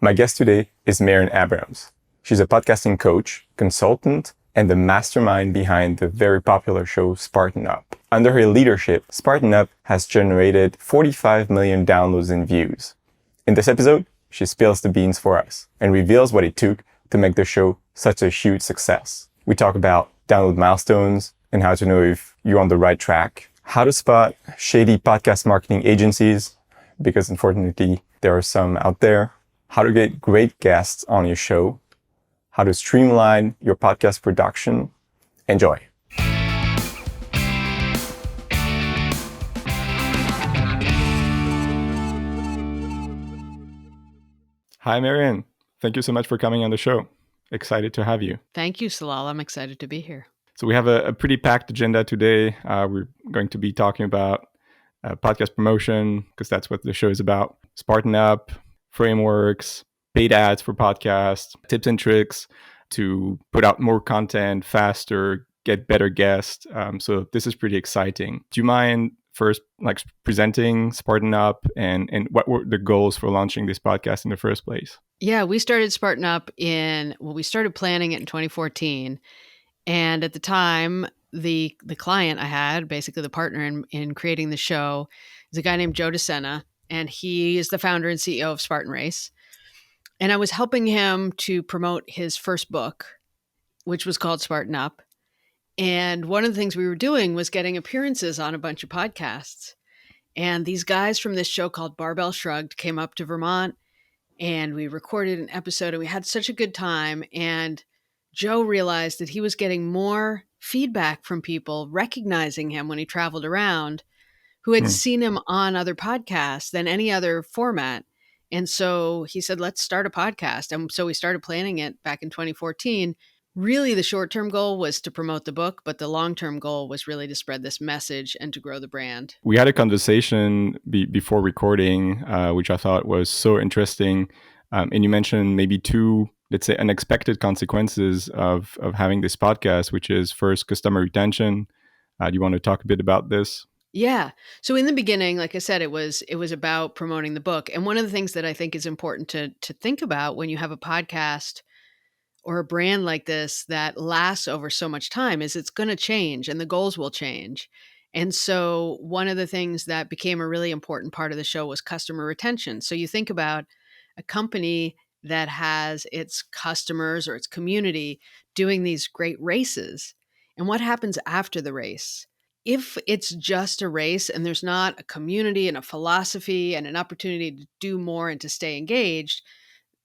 My guest today is Marion Abrams. She's a podcasting coach, consultant, and the mastermind behind the very popular show Spartan Up. Under her leadership, Spartan Up has generated 45 million downloads and views. In this episode, she spills the beans for us and reveals what it took to make the show such a huge success. We talk about download milestones and how to know if you're on the right track, how to spot shady podcast marketing agencies, because unfortunately there are some out there, how to get great guests on your show, how to streamline your podcast production. Enjoy. Hi, Marion. Thank you so much for coming on the show. Excited to have you. Thank you, Salal. I'm excited to be here. So we have a pretty packed agenda today. We're going to be talking about podcast promotion, because that's what the show is about. Spartan Up, frameworks, paid ads for podcasts, tips and tricks to put out more content faster, get better guests. So this is pretty exciting. Do you mind first presenting Spartan Up and what were the goals for launching this podcast in the first place? Yeah, we started Spartan Up we started planning it in 2014. And at the time, the client I had, basically the partner in creating the show, is a guy named Joe DeSena, and he is the founder and CEO of Spartan Race. And I was helping him to promote his first book, which was called Spartan Up. And one of the things we were doing was getting appearances on a bunch of podcasts. And these guys from this show called Barbell Shrugged came up to Vermont, and we recorded an episode, and we had such a good time. And Joe realized that he was getting more feedback from people recognizing him when he traveled around who had seen him on other podcasts than any other format. And so he said, let's start a podcast. And so we started planning it back in 2014. Really, the short-term goal was to promote the book, but the long-term goal was really to spread this message and to grow the brand. We had a conversation before recording, which I thought was so interesting. And you mentioned maybe two, let's say, unexpected consequences of having this podcast, which is first, customer retention. Do you want to talk a bit about this? Yeah. So in the beginning, like I said, it was about promoting the book. And one of the things that I think is important to think about when you have a podcast or a brand like this that lasts over so much time is it's going to change and the goals will change. And so one of the things that became a really important part of the show was customer retention. So you think about a company that has its customers or its community doing these great races. And what happens after the race? If it's just a race and there's not a community and a philosophy and an opportunity to do more and to stay engaged,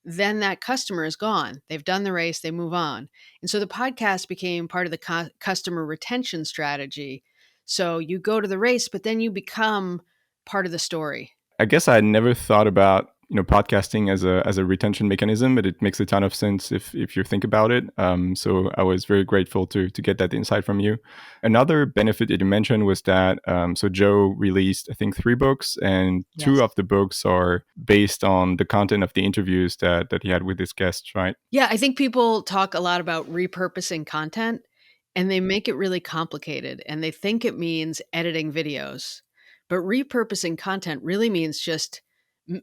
then that customer is gone. They've done the race, they move on. And so the podcast became part of the customer retention strategy. So you go to the race, but then you become part of the story. I guess I never thought about podcasting as a retention mechanism, but it makes a ton of sense if you think about it. So I was very grateful to get that insight from you. Another benefit that you mentioned was that so Joe released, I think, 3 books, and Yes. 2 of the books are based on the content of the interviews that he had with his guests, right? Yeah, I think people talk a lot about repurposing content, and they make it really complicated, and they think it means editing videos. But repurposing content really means just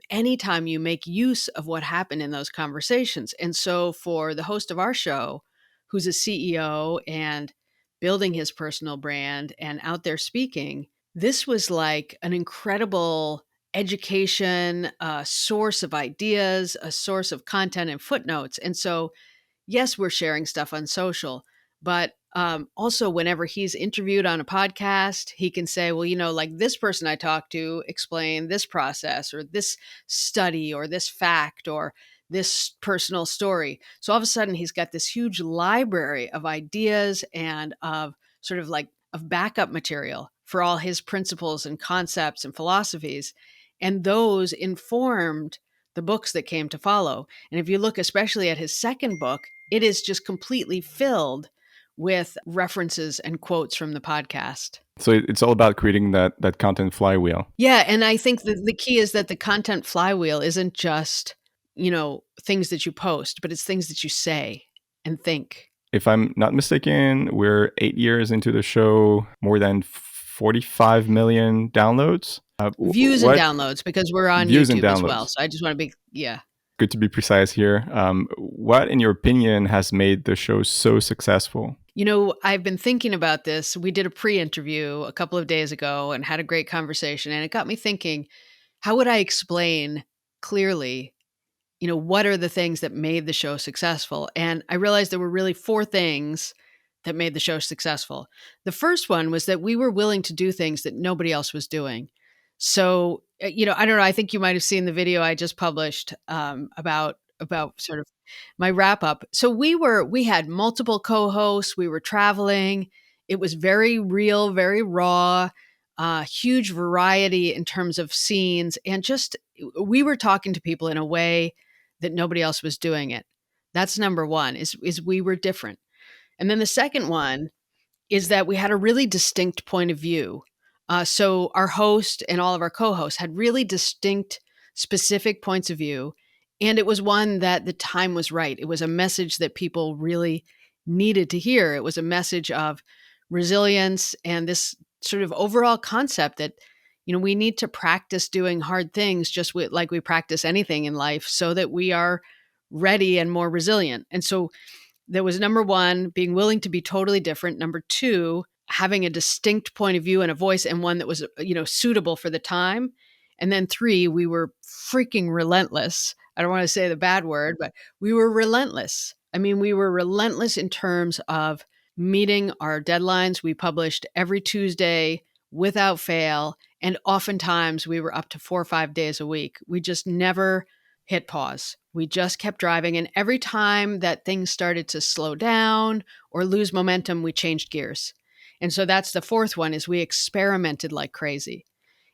anytime you make use of what happened in those conversations. And so for the host of our show, who's a CEO and building his personal brand and out there speaking, this was like an incredible education, a source of ideas, a source of content and footnotes. And so, yes, we're sharing stuff on social, but also whenever he's interviewed on a podcast, he can say, well, like this person I talked to explained this process or this study or this fact or this personal story. So all of a sudden he's got this huge library of ideas and of sort of like of backup material for all his principles and concepts and philosophies. And those informed the books that came to follow. And if you look especially at his second book, it is just completely filled with references and quotes from the podcast. So it's all about creating that content flywheel. Yeah. And I think that the key is that the content flywheel isn't just, things that you post, but it's things that you say and think. If I'm not mistaken, we're 8 years into the show, more than 45 million downloads. Views and downloads, because we're on Views and YouTube as downloads. well. So I just want to be, good to be precise here. What, in your opinion, has made the show so successful? I've been thinking about this. We did a pre-interview a couple of days ago and had a great conversation, and it got me thinking, how would I explain clearly, what are the things that made the show successful? And I realized there were really four things that made the show successful. The first one was that we were willing to do things that nobody else was doing. So, I don't know, I think you might have seen the video I just published about sort of my wrap up. So we had multiple co-hosts, we were traveling. It was very real, very raw, huge variety in terms of scenes, and just we were talking to people in a way that nobody else was doing it. That's number one, is we were different. And then the second one is that we had a really distinct point of view. So our host and all of our co-hosts had really distinct, specific points of view. And it was one that the time was right. It was a message that people really needed to hear. It was a message of resilience and this sort of overall concept that, we need to practice doing hard things like we practice anything in life so that we are ready and more resilient. And so there was number one, being willing to be totally different. Number two, having a distinct point of view and a voice, and one that was, suitable for the time. And then three, we were freaking relentless. I don't want to say the bad word, but we were relentless. I mean, we were relentless in terms of meeting our deadlines. We published every Tuesday without fail. And oftentimes we were up to 4 or 5 days a week. We just never hit pause. We just kept driving. And every time that things started to slow down or lose momentum, we changed gears. And so that's the fourth one, is we experimented like crazy.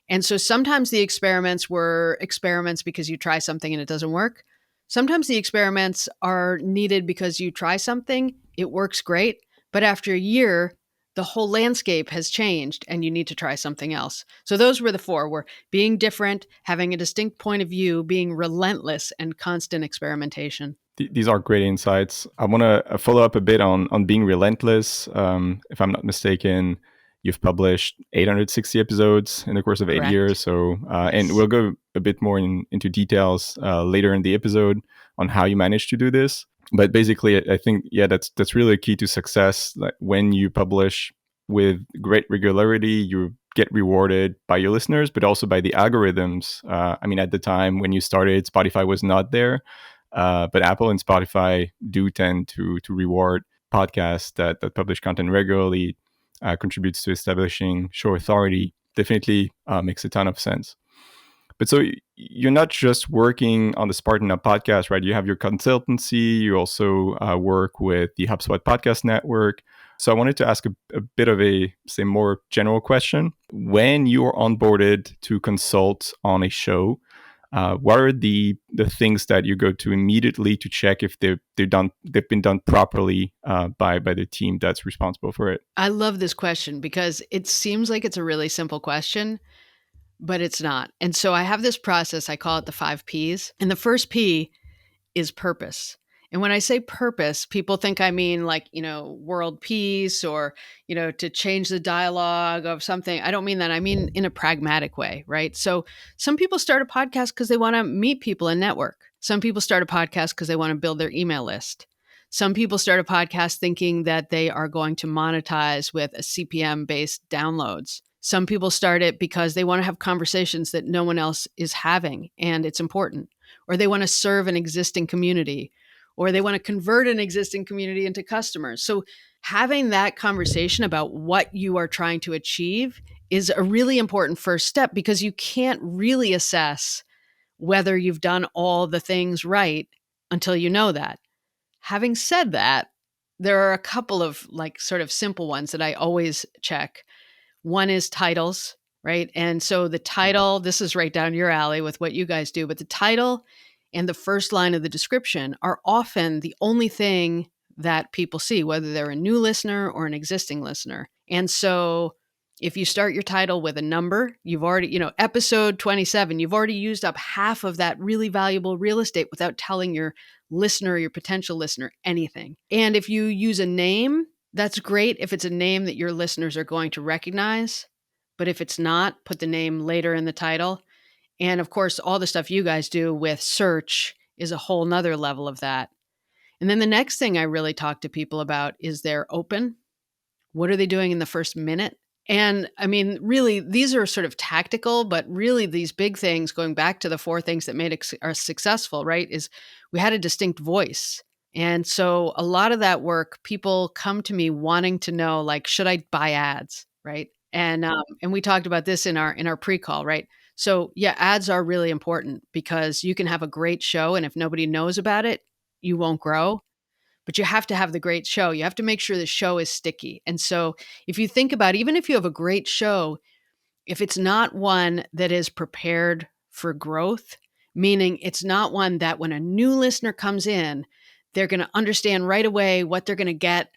And so sometimes the experiments were experiments because you try something and it doesn't work. Sometimes the experiments are needed because you try something, it works great, but after a year, the whole landscape has changed and you need to try something else. So those were the four: were being different, having a distinct point of view, being relentless, and constant experimentation. These are great insights. I want to follow up a bit on being relentless. If I'm not mistaken, you've published 860 episodes in the course of 8 Correct. years. So, and we'll go a bit more into details later in the episode on how you managed to do this. But basically, I think, that's really key to success. Like, when you publish with great regularity, you get rewarded by your listeners, but also by the algorithms. At the time when you started, Spotify was not there. But Apple and Spotify do tend to reward podcasts that publish content regularly, contributes to establishing show authority. Definitely makes a ton of sense. But so you're not just working on the Spartan Up podcast, right? You have your consultancy. You also work with the HubSpot Podcast Network. So I wanted to ask a bit of a, say, more general question. When you are onboarded to consult on a show, what are the things that you go to immediately to check if they've been done properly by the team that's responsible for it? I love this question because it seems like it's a really simple question, but it's not. And so I have this process, I call it the 5 Ps. And the first P is purpose. And when I say purpose, people think I mean like, world peace or, to change the dialogue of something. I don't mean that. I mean in a pragmatic way, right? So some people start a podcast because they want to meet people and network. Some people start a podcast because they want to build their email list. Some people start a podcast thinking that they are going to monetize with a CPM-based downloads. Some people start it because they want to have conversations that no one else is having, and it's important. Or they want to serve an existing community, or they want to convert an existing community into customers. So having that conversation about what you are trying to achieve is a really important first step, because you can't really assess whether you've done all the things right until you know that. Having said that, there are a couple of sort of simple ones that I always check. One is titles, right? And so the title, this is right down your alley with what you guys do, but the title and the first line of the description are often the only thing that people see, whether they're a new listener or an existing listener. And so if you start your title with a number, you've already, episode 27, you've already used up half of that really valuable real estate without telling your listener, your potential listener, anything. And if you use a name, that's great if it's a name that your listeners are going to recognize. But if it's not, put the name later in the title. And of course, all the stuff you guys do with search is a whole nother level of that. And then the next thing I really talk to people about is they're open. What are they doing in the first minute? And I mean, really, these are sort of tactical, but really these big things, going back to the four things that made us successful, right? Is we had a distinct voice. And so a lot of that work, people come to me wanting to know, like, should I buy ads, right? And we talked about this in our pre-call, right? So yeah, ads are really important because you can have a great show, and if nobody knows about it, you won't grow. But you have to have the great show. You have to make sure the show is sticky. And so if you think about, even if you have a great show, if it's not one that is prepared for growth, meaning it's not one that when a new listener comes in, they're going to understand right away what they're going to get,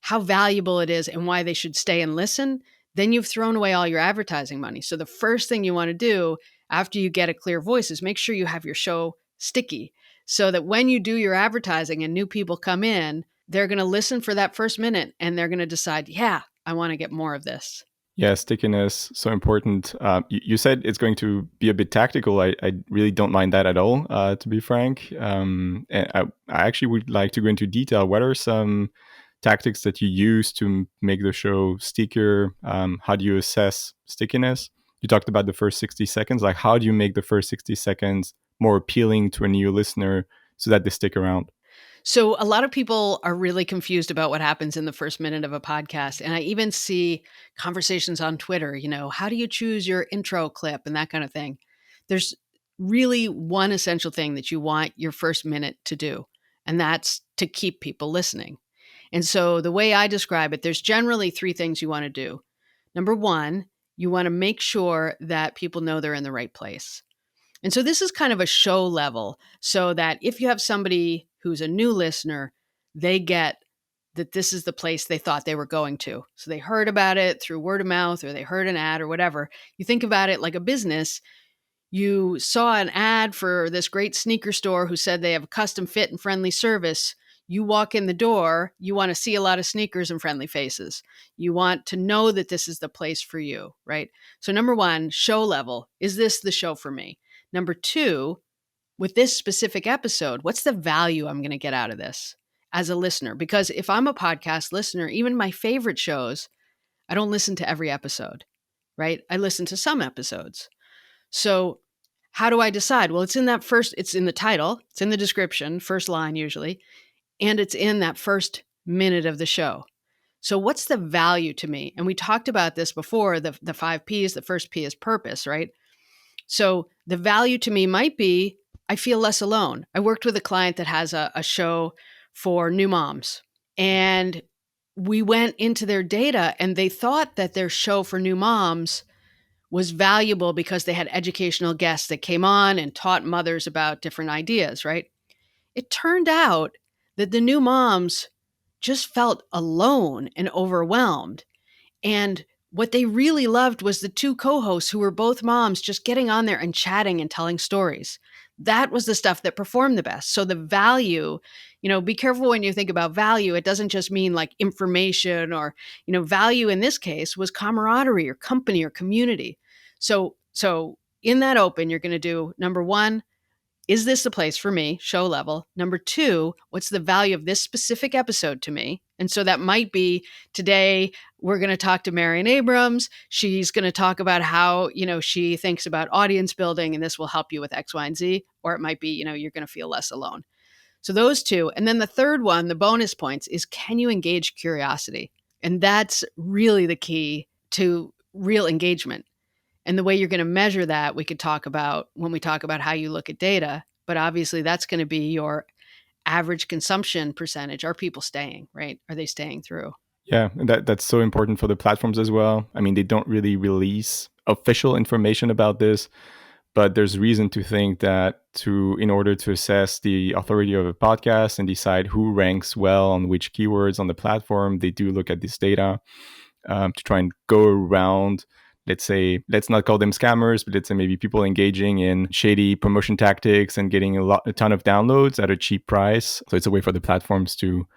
how valuable it is, and why they should stay and listen, then you've thrown away all your advertising money. So the first thing you want to do after you get a clear voice is make sure you have your show sticky so that when you do your advertising and new people come in, they're going to listen for that first minute and they're going to decide, yeah, I want to get more of this. Yeah, stickiness, so important. You said it's going to be a bit tactical. I really don't mind that at all, to be frank. And I actually would like to go into detail. What are some tactics that you use to make the show stickier? How do you assess stickiness? You talked about the first 60 seconds. Like, how do you make the first 60 seconds more appealing to a new listener so that they stick around? So a lot of people are really confused about what happens in the first minute of a podcast. And I even see conversations on Twitter, how do you choose your intro clip and that kind of thing? There's really one essential thing that you want your first minute to do, and that's to keep people listening. And so the way I describe it, there's generally three things you want to do. Number one, you want to make sure that people know they're in the right place. And so this is kind of a show level, so that if you have somebody who's a new listener, they get that this is the place they thought they were going to. So they heard about it through word of mouth, or they heard an ad or whatever. You think about it like a business. You saw an ad for this great sneaker store who said they have a custom fit and friendly service. You walk in the door, you want to see a lot of sneakers and friendly faces. You want to know that this is the place for you, right? So number one, show level. Is this the show for me? Number two, with this specific episode, what's the value I'm going to get out of this as a listener? Because if I'm a podcast listener, even my favorite shows, I don't listen to every episode, right? I listen to some episodes. So how do I decide? Well, it's in the title, it's in the description, first line usually, and it's in that first minute of the show. So what's the value to me? And we talked about this before, the 5 Ps. The first P is purpose, right? So the value to me might be, I feel less alone. I worked with a client that has a show for new moms, and we went into their data, and they thought that their show for new moms was valuable because they had educational guests that came on and taught mothers about different ideas, right? It turned out that the new moms just felt alone and overwhelmed. And what they really loved was the two co-hosts who were both moms just getting on there and chatting and telling stories. That was the stuff that performed the best. So the value, be careful when you think about value. It doesn't just mean like information or, value in this case was camaraderie or company or community. So in that open, you're going to do number one, is this the place for me? Show level. Number two, what's the value of this specific episode to me? And so that might be today we're going to talk to Marion Abrams. She's going to talk about how, she thinks about audience building and this will help you with X, Y, and Z. Or it might be, you're going to feel less alone. So those two. And then the third one, the bonus points, is can you engage curiosity? And that's really the key to real engagement. And the way you're going to measure that, we could talk about when we talk about how you look at data. But obviously, that's going to be your average consumption percentage. Are people staying, right? Are they staying through? Yeah, and that's so important for the platforms as well. I mean, they don't really release official information about this, but there's reason to think that in order to assess the authority of a podcast and decide who ranks well on which keywords on the platform, they do look at this data to try and go around, let's not call them scammers, but let's say maybe people engaging in shady promotion tactics and getting a ton of downloads at a cheap price. So it's a way for the platforms to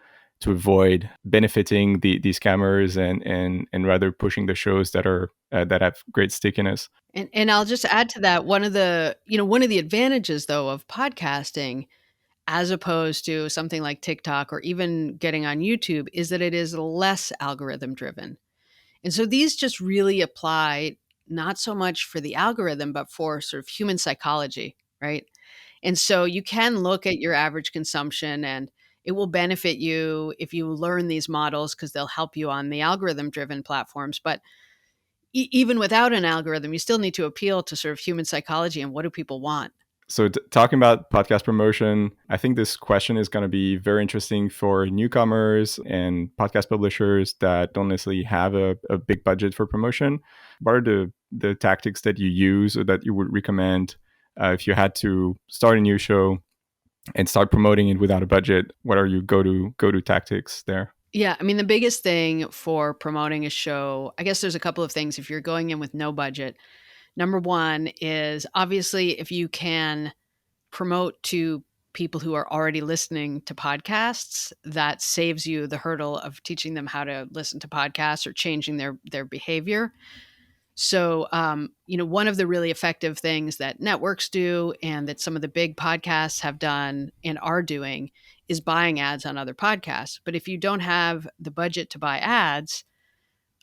avoid benefiting the scammers and rather pushing the shows that have great stickiness. And I'll just add to that, one of the advantages though of podcasting as opposed to something like TikTok or even getting on YouTube, is that it is less algorithm driven. And so these just really apply not so much for the algorithm, but for sort of human psychology, right? And so you can look at your average consumption, and it will benefit you if you learn these models because they'll help you on the algorithm driven platforms. But even without an algorithm, you still need to appeal to sort of human psychology and what do people want. So talking about podcast promotion, I think this question is going to be very interesting for newcomers and podcast publishers that don't necessarily have a big budget for promotion. What are the tactics that you use or that you would recommend if you had to start a new show and start promoting it without a budget? What are your go-to tactics there? Yeah, I mean, the biggest thing for promoting a show, I guess there's a couple of things if you're going in with no budget. Number one is obviously if you can promote to people who are already listening to podcasts, that saves you the hurdle of teaching them how to listen to podcasts or changing their behavior. So, one of the really effective things that networks do and that some of the big podcasts have done and are doing is buying ads on other podcasts. But if you don't have the budget to buy ads,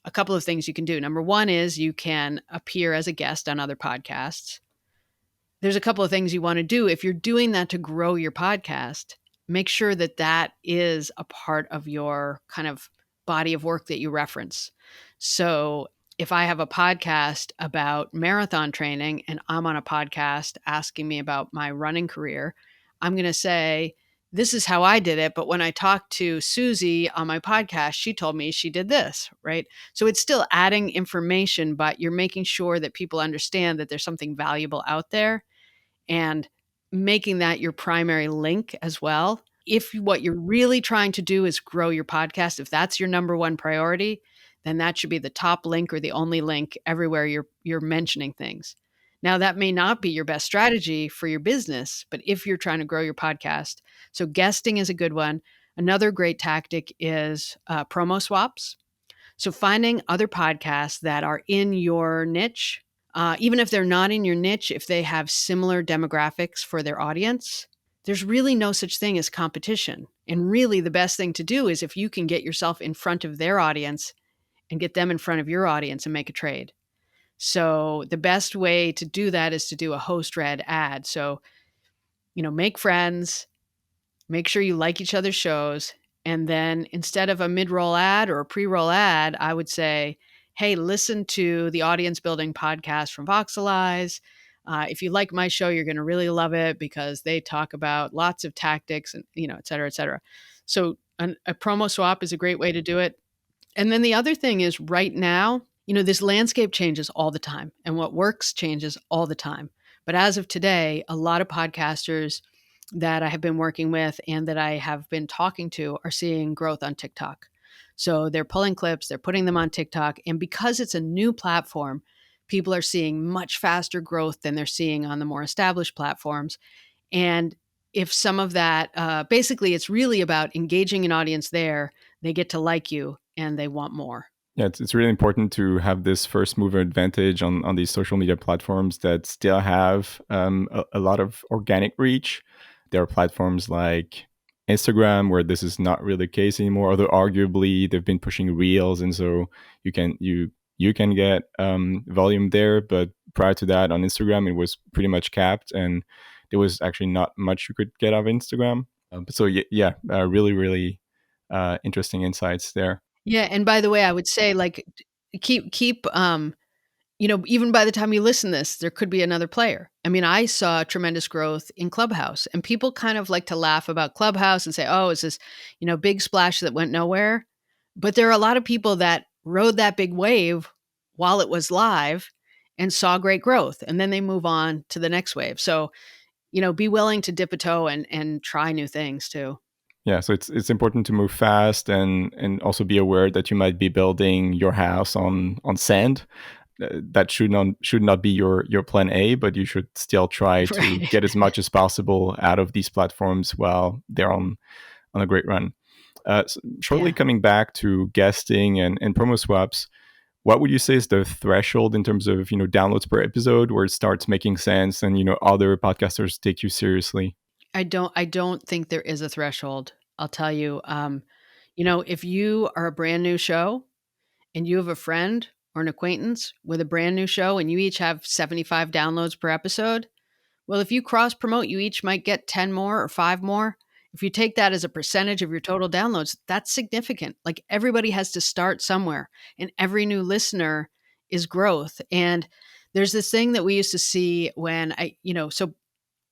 a couple of things you can do. Number one is you can appear as a guest on other podcasts. There's a couple of things you want to do. If you're doing that to grow your podcast, make sure that that is a part of your kind of body of work that you reference. So if I have a podcast about marathon training and I'm on a podcast asking me about my running career, I'm going to say, this is how I did it. But when I talked to Susie on my podcast, she told me she did this, right? So it's still adding information, but you're making sure that people understand that there's something valuable out there and making that your primary link as well. If what you're really trying to do is grow your podcast, if that's your number one priority, then that should be the top link or the only link everywhere you're mentioning things. Now, that may not be your best strategy for your business, but if you're trying to grow your podcast, so guesting is a good one. Another great tactic is promo swaps. So finding other podcasts that are in your niche, even if they're not in your niche, if they have similar demographics for their audience, there's really no such thing as competition. And really the best thing to do is if you can get yourself in front of their audience and get them in front of your audience and make a trade. So the best way to do that is to do a host read ad. So, make friends, make sure you like each other's shows. And then instead of a mid-roll ad or a pre-roll ad, I would say, hey, listen to the audience building podcast from Voxelize. If you like my show, you're going to really love it because they talk about lots of tactics and, et cetera, et cetera. So a promo swap is a great way to do it. And then the other thing is right now, this landscape changes all the time and what works changes all the time. But as of today, a lot of podcasters that I have been working with and that I have been talking to are seeing growth on TikTok. So they're pulling clips, they're putting them on TikTok. And because it's a new platform, people are seeing much faster growth than they're seeing on the more established platforms. And if some of that, basically, it's really about engaging an audience there, they get to like you and they want more. Yeah, it's really important to have this first mover advantage on these social media platforms that still have a lot of organic reach. There are platforms like Instagram where this is not really the case anymore, although arguably they've been pushing reels, and so you can get volume there. But prior to that, on Instagram, it was pretty much capped, and there was actually not much you could get out of Instagram. So really, really interesting insights there. Yeah, and by the way, I would say keep even by the time you listen to this, there could be another player. I mean, I saw tremendous growth in Clubhouse, and people kind of like to laugh about Clubhouse and say, "Oh, it's this, big splash that went nowhere." But there are a lot of people that rode that big wave while it was live and saw great growth, and then they move on to the next wave. So, be willing to dip a toe and try new things too. Yeah, so it's important to move fast and also be aware that you might be building your house on sand. That should not be your plan A, but you should still try to Right. get as much as possible out of these platforms while they're on a great run. Shortly Yeah. coming back to guesting and promo swaps, what would you say is the threshold in terms of downloads per episode where it starts making sense and other podcasters take you seriously? I don't think there is a threshold. I'll tell you, if you are a brand new show and you have a friend or an acquaintance with a brand new show and you each have 75 downloads per episode, well, if you cross promote, you each might get 10 more or 5 more. If you take that as a percentage of your total downloads, that's significant. Like everybody has to start somewhere, and every new listener is growth. And there's this thing that we used to see when so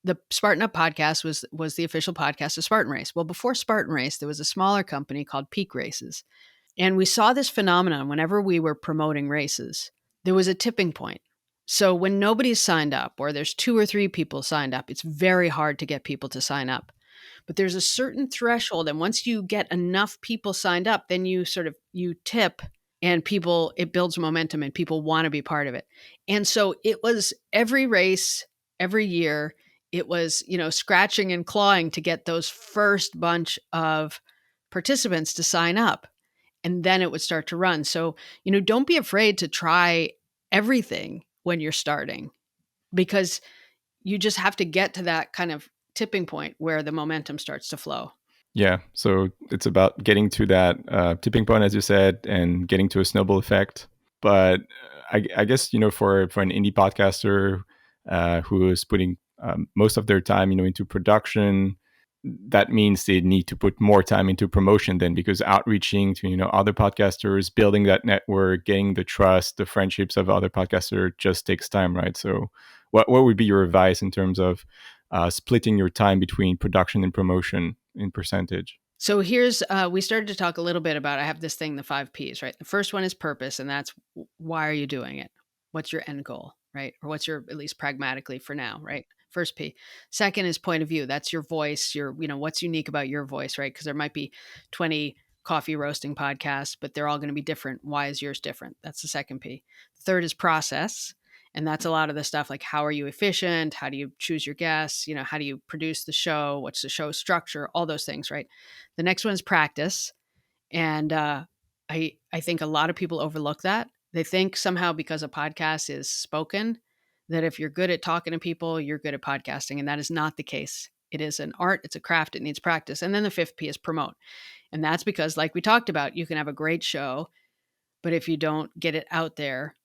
the Spartan Up podcast was the official podcast of Spartan Race. Well, before Spartan Race, there was a smaller company called Peak Races. And we saw this phenomenon whenever we were promoting races. There was a tipping point. So when nobody's signed up or there's 2 or 3 people signed up, it's very hard to get people to sign up. But there's a certain threshold, and once you get enough people signed up, then you tip, and it builds momentum and people want to be part of it. And so it was every race, every year, it was, scratching and clawing to get those first bunch of participants to sign up. And then it would start to run. So, don't be afraid to try everything when you're starting, because you just have to get to that kind of tipping point where the momentum starts to flow. Yeah. So it's about getting to that tipping point, as you said, and getting to a snowball effect. But I guess, for an indie podcaster who is putting most of their time, into production, that means they need to put more time into promotion then, because outreaching to, other podcasters, building that network, getting the trust, the friendships of other podcasters just takes time, right? So what would be your advice in terms of splitting your time between production and promotion in percentage? So we started to talk a little bit about, I have this thing, the 5 Ps, right? The first one is purpose, and that's why are you doing it? What's your end goal, right? Or what's your, at least pragmatically for now, right? First P. Second is point of view. That's your voice, what's unique about your voice, right? Because there might be 20 coffee roasting podcasts, but they're all going to be different. Why is yours different? That's the second P. Third is process. And that's a lot of the stuff like, how are you efficient? How do you choose your guests? How do you produce the show? What's the show structure? All those things, right? The next one is practice. And I think a lot of people overlook that. They think somehow because a podcast is spoken, that if you're good at talking to people, you're good at podcasting. And that is not the case. It is an art, it's a craft, it needs practice. And then the 5th P is promote. And that's because, like we talked about, you can have a great show, but if you don't get it out there,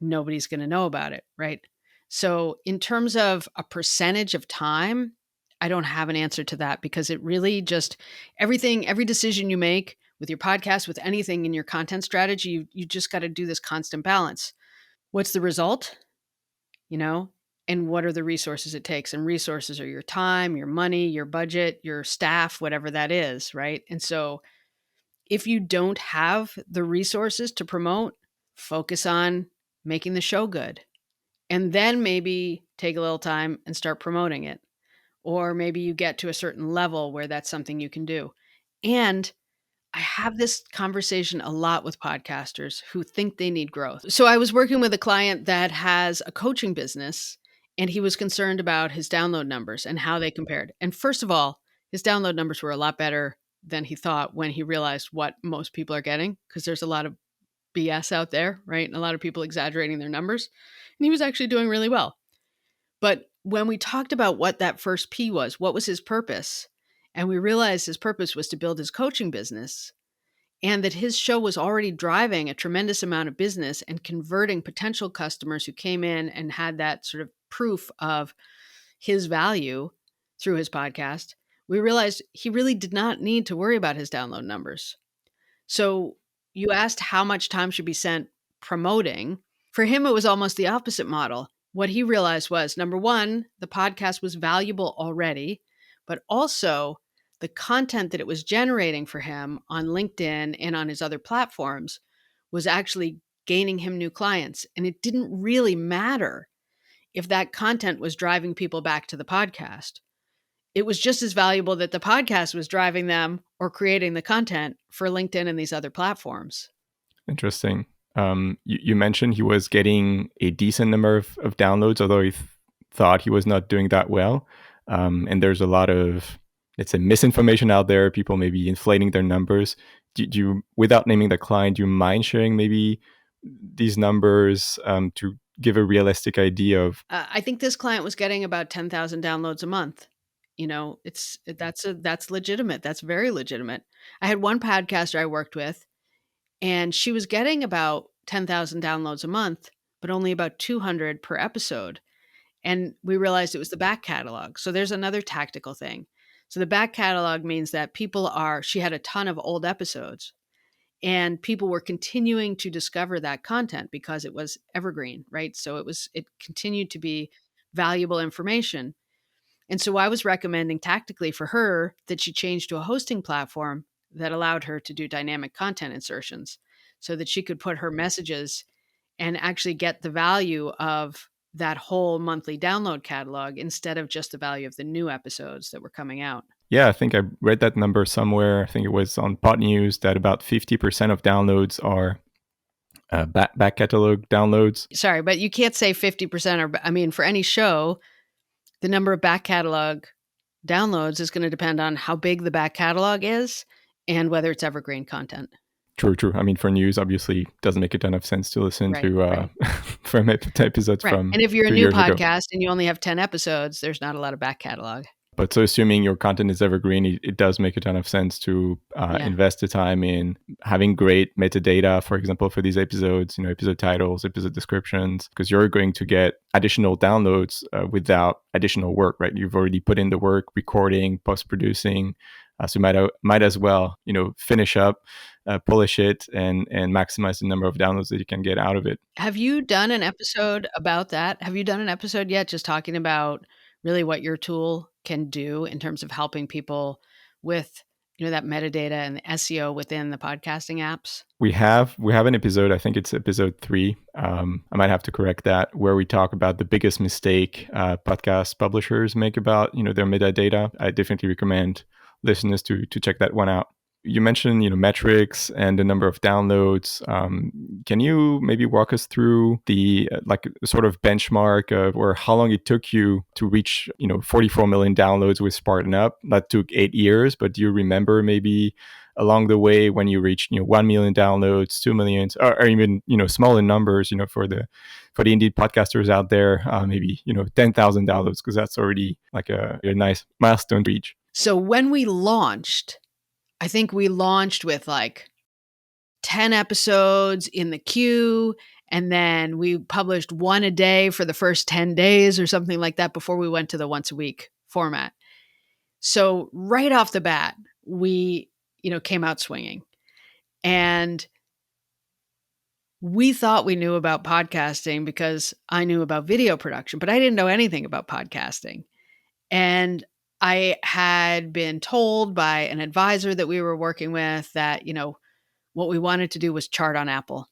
nobody's going to know about it, right? So in terms of a percentage of time, I don't have an answer to that, because it really just, every decision you make with your podcast, with anything in your content strategy, you just got to do this constant balance. What's the result? And what are the resources it takes? And resources are your time, your money, your budget, your staff, whatever that is, right? And so if you don't have the resources to promote, focus on making the show good. And then maybe take a little time and start promoting it. Or maybe you get to a certain level where that's something you can do. And I have this conversation a lot with podcasters who think they need growth. So I was working with a client that has a coaching business, and he was concerned about his download numbers and how they compared. And first of all, his download numbers were a lot better than he thought when he realized what most people are getting, because there's a lot of BS out there, right? And a lot of people exaggerating their numbers. And he was actually doing really well. But when we talked about what that first P was, what was his purpose? And we realized his purpose was to build his coaching business, and that his show was already driving a tremendous amount of business and converting potential customers who came in and had that sort of proof of his value through his podcast. We realized he really did not need to worry about his download numbers. So you asked how much time should be spent promoting. For him, it was almost the opposite model. What he realized was, number one, the podcast was valuable already, but also the content that it was generating for him on LinkedIn and on his other platforms was actually gaining him new clients. And it didn't really matter if that content was driving people back to the podcast. It was just as valuable that the podcast was driving them or creating the content for LinkedIn and these other platforms. Interesting. You mentioned he was getting a decent number of downloads, although he thought he was not doing that well. And there's a lot of, let's say, misinformation out there. People may be inflating their numbers. Do you, without naming the client, do you mind sharing maybe these numbers to give a realistic idea of? I think this client was getting about 10,000 downloads a month. that's legitimate. That's very legitimate. I had one podcaster I worked with, and she was getting about 10,000 downloads a month, but only about 200 per episode. And we realized it was the back catalog. So there's another tactical thing. So the back catalog means that she had a ton of old episodes, and people were continuing to discover that content because it was evergreen, right? So it continued to be valuable information. And so I was recommending tactically for her that she change to a hosting platform that allowed her to do dynamic content insertions so that she could put her messages and actually get the value of that whole monthly download catalog instead of just the value of the new episodes that were coming out. Yeah, I think I read that number somewhere. I think it was on Pod News that about 50% of downloads are back catalog downloads. Sorry, but you can't say 50%, or I mean, for any show, the number of back catalog downloads is going to depend on how big the back catalog is and whether it's evergreen content. True. I mean, for news, obviously, it doesn't make a ton of sense to listen to Right. from episodes from And if you're a 2 new years ago. podcast and you only have 10 episodes, there's not a lot of back catalog. But so assuming your content is evergreen, it does make a ton of sense to invest the time in having great metadata, for example, for these episodes, episode titles, episode descriptions, because you're going to get additional downloads without additional work, right? You've already put in the work, recording, post-producing. So you might as well, finish up, polish it, and maximize the number of downloads that you can get out of it. Have you done an episode about that? Have you done an episode yet just talking about really what your tool can do in terms of helping people with that metadata and the SEO within the podcasting apps? We have an episode, I think it's episode 3. I might have to correct that, where we talk about the biggest mistake podcast publishers make about their metadata. I definitely recommend listeners to check that one out. You mentioned metrics and the number of downloads. Can you maybe walk us through the sort of benchmark of or how long it took you to reach 44 million downloads with Spartan Up? That took 8 years, but do you remember maybe along the way when you reached 1 million downloads, 2 million, or even smaller numbers for the indie podcasters out there, maybe 10,000 downloads, because that's already like a nice milestone to reach. So when we launched, I think we launched with like 10 episodes in the queue, and then we published one a day for the first 10 days or something like that before we went to the once a week format. So right off the bat, we, came out swinging. And we thought we knew about podcasting because I knew about video production, but I didn't know anything about podcasting. And I had been told by an advisor that we were working with that, what we wanted to do was chart on Apple.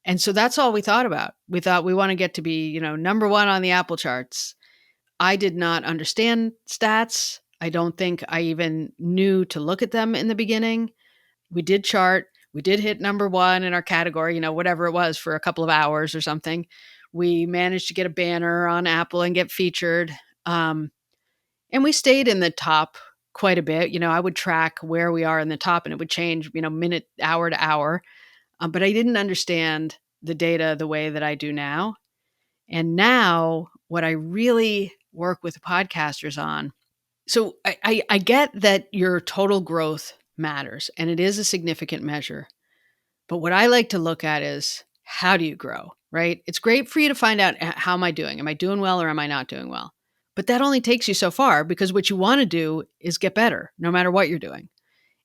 And so that's all we thought about. We thought we want to get to be, number one on the Apple charts. I did not understand stats. I don't think I even knew to look at them in the beginning. We did chart. We did hit number one in our category, whatever it was, for a couple of hours or something. We managed to get a banner on Apple and get featured. And we stayed in the top quite a bit. I would track where we are in the top, and it would change, minute, hour to hour. But I didn't understand the data the way that I do now. And now what I really work with podcasters on. So I get that your total growth matters, and it is a significant measure. But what I like to look at is, how do you grow, right? It's great for you to find out, how am I doing? Am I doing well or am I not doing well? But that only takes you so far, because what you want to do is get better no matter what you're doing.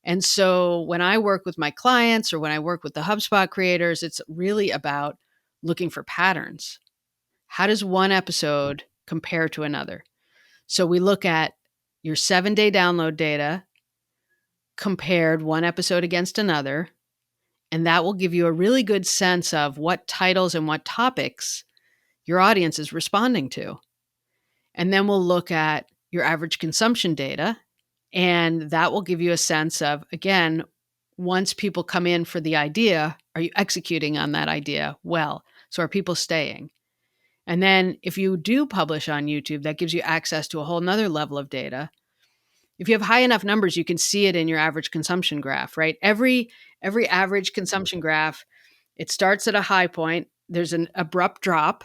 And so when I work with my clients or when I work with the HubSpot creators, it's really about looking for patterns. How does one episode compare to another? So we look at your 7-day download data compared one episode against another, and that will give you a really good sense of what titles and what topics your audience is responding to. And then we'll look at your average consumption data, and that will give you a sense of, again, once people come in for the idea, are you executing on that idea well? So are people staying? And then if you do publish on YouTube, that gives you access to a whole nother level of data. If you have high enough numbers, you can see it in your average consumption graph, right? Every average consumption graph, it starts at a high point. There's an abrupt drop.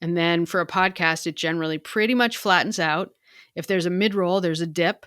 And then for a podcast, it generally pretty much flattens out. If there's a mid-roll, there's a dip,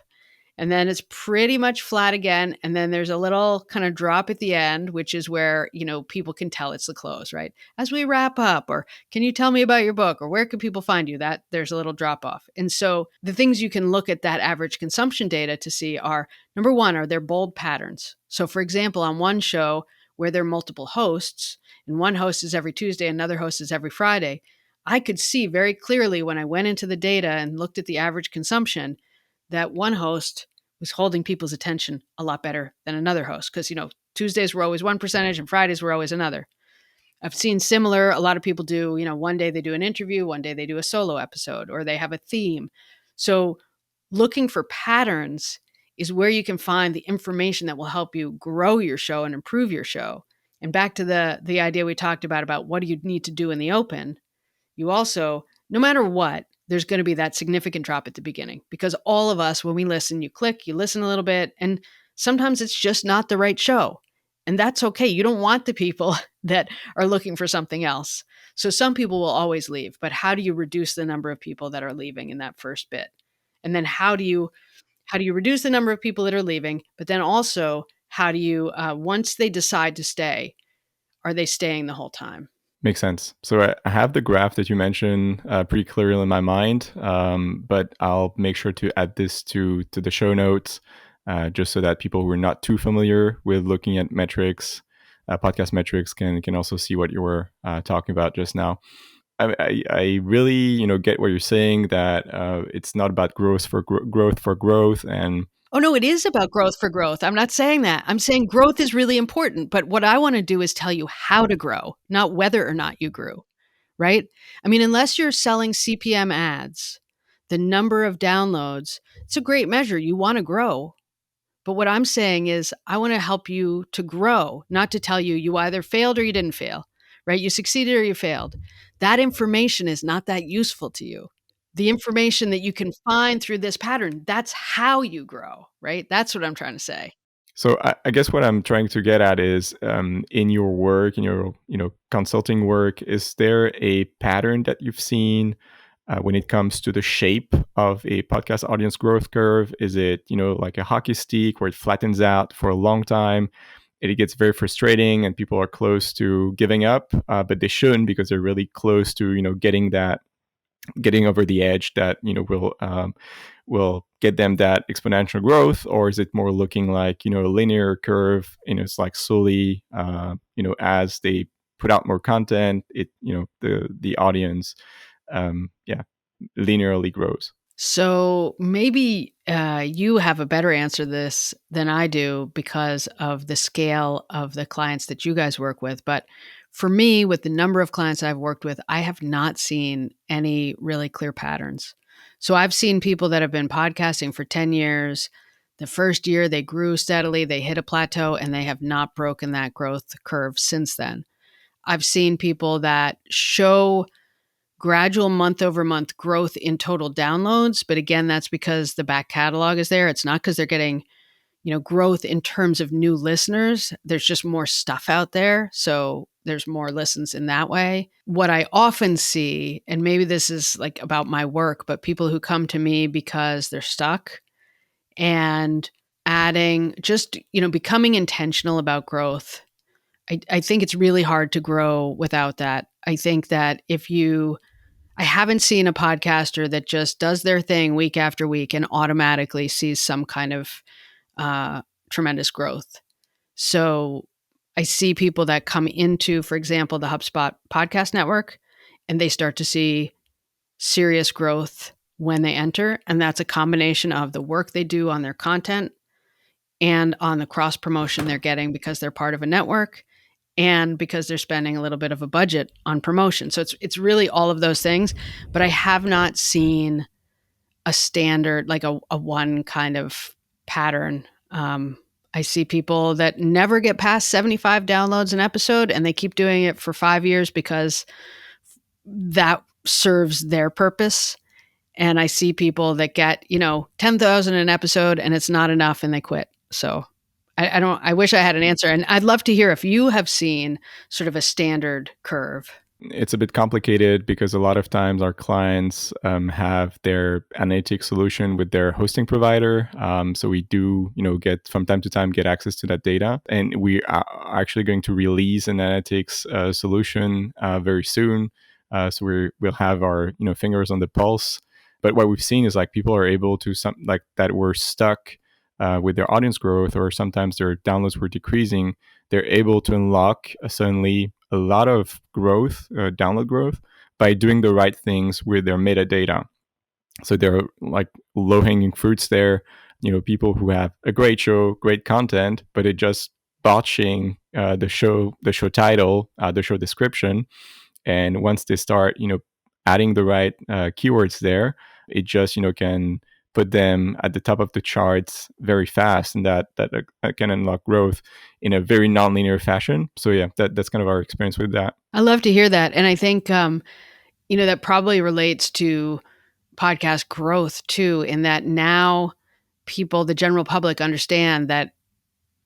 and then it's pretty much flat again. And then there's a little kind of drop at the end, which is where, people can tell it's the close, right? As we wrap up, or can you tell me about your book, or where can people find you? That there's a little drop off. And so the things you can look at that average consumption data to see are, number one, are there bold patterns? So for example, on one show where there are multiple hosts, and one host is every Tuesday, another host is every Friday, I could see very clearly when I went into the data and looked at the average consumption that one host was holding people's attention a lot better than another host. Because, Tuesdays were always one percentage and Fridays were always another. I've seen similar, a lot of people do, one day they do an interview, one day they do a solo episode, or they have a theme. So looking for patterns is where you can find the information that will help you grow your show and improve your show. And back to the idea we talked about what do you need to do in the open, you also, no matter what, there's going to be that significant drop at the beginning, because all of us, when we listen, you click, you listen a little bit, and sometimes it's just not the right show. And that's okay. You don't want the people that are looking for something else. So some people will always leave, but how do you reduce the number of people that are leaving in that first bit? And then how do you reduce the number of people that are leaving? But then also, how do you, once they decide to stay, are they staying the whole time? Makes sense. So I have the graph that you mentioned pretty clearly in my mind, but I'll make sure to add this to the show notes, just so that people who are not too familiar with looking at metrics, podcast metrics, can also see what you were talking about just now. I really get what you're saying, that it's not about growth for growth, and Oh, no, it is about growth for growth. I'm not saying that. I'm saying growth is really important. But what I want to do is tell you how to grow, not whether or not you grew, right? I mean, unless you're selling CPM ads, the number of downloads, it's a great measure. You want to grow. But what I'm saying is I want to help you to grow, not to tell you you either failed or you didn't fail, right? You succeeded or you failed. That information is not that useful to you. The information that you can find through this pattern, that's how you grow, right? That's what I'm trying to say. So I guess what I'm trying to get at is, in your work, in your consulting work, is there a pattern that you've seen when it comes to the shape of a podcast audience growth curve? Is it like a hockey stick where it flattens out for a long time? It gets very frustrating and people are close to giving up, but they shouldn't, because they're really close to getting over the edge that will get them that exponential growth? Or is it more looking like a linear curve? It's like slowly, as they put out more content, the audience, linearly grows. So maybe you have a better answer to this than I do because of the scale of the clients that you guys work with. But for me, with the number of clients I've worked with, I have not seen any really clear patterns. So I've seen people that have been podcasting for 10 years. The first year they grew steadily, they hit a plateau, and they have not broken that growth curve since then. I've seen people that show gradual month over month growth in total downloads. But again, that's because the back catalog is there. It's not because they're getting, growth in terms of new listeners. There's just more stuff out there. So there's more listens in that way. What I often see, and maybe this is like about my work, but people who come to me because they're stuck and adding just, becoming intentional about growth. I think it's really hard to grow without that. I think that I haven't seen a podcaster that just does their thing week after week and automatically sees some kind of tremendous growth. So I see people that come into, for example, the HubSpot podcast network, and they start to see serious growth when they enter. And that's a combination of the work they do on their content and on the cross promotion they're getting because they're part of a network, and because they're spending a little bit of a budget on promotion. So it's really all of those things. But I have not seen a standard, like a one kind of pattern. I see people that never get past 75 downloads an episode, and they keep doing it for 5 years because that serves their purpose. And I see people that get, 10,000 an episode and it's not enough and they quit. So I wish I had an answer. And I'd love to hear if you have seen sort of a standard curve. it's a bit complicated because a lot of times our clients have their analytics solution with their hosting provider. So we do, get from time to time get access to that data, and we are actually going to release an analytics solution very soon. So we'll have our fingers on the pulse. But what we've seen is like people are able to that were stuck with their audience growth, or sometimes their downloads were decreasing. They're able to unlock suddenly a lot of growth, download growth, by doing the right things with their metadata. So there are like low hanging fruits there. People who have a great show, great content, but it just botching the show title, the show description. And once they start, adding the right keywords there, it just, can put them at the top of the charts very fast, and that can unlock growth in a very nonlinear fashion. So yeah, that's kind of our experience with that. I love to hear that. And I think, that probably relates to podcast growth too, in that now people, the general public, understand that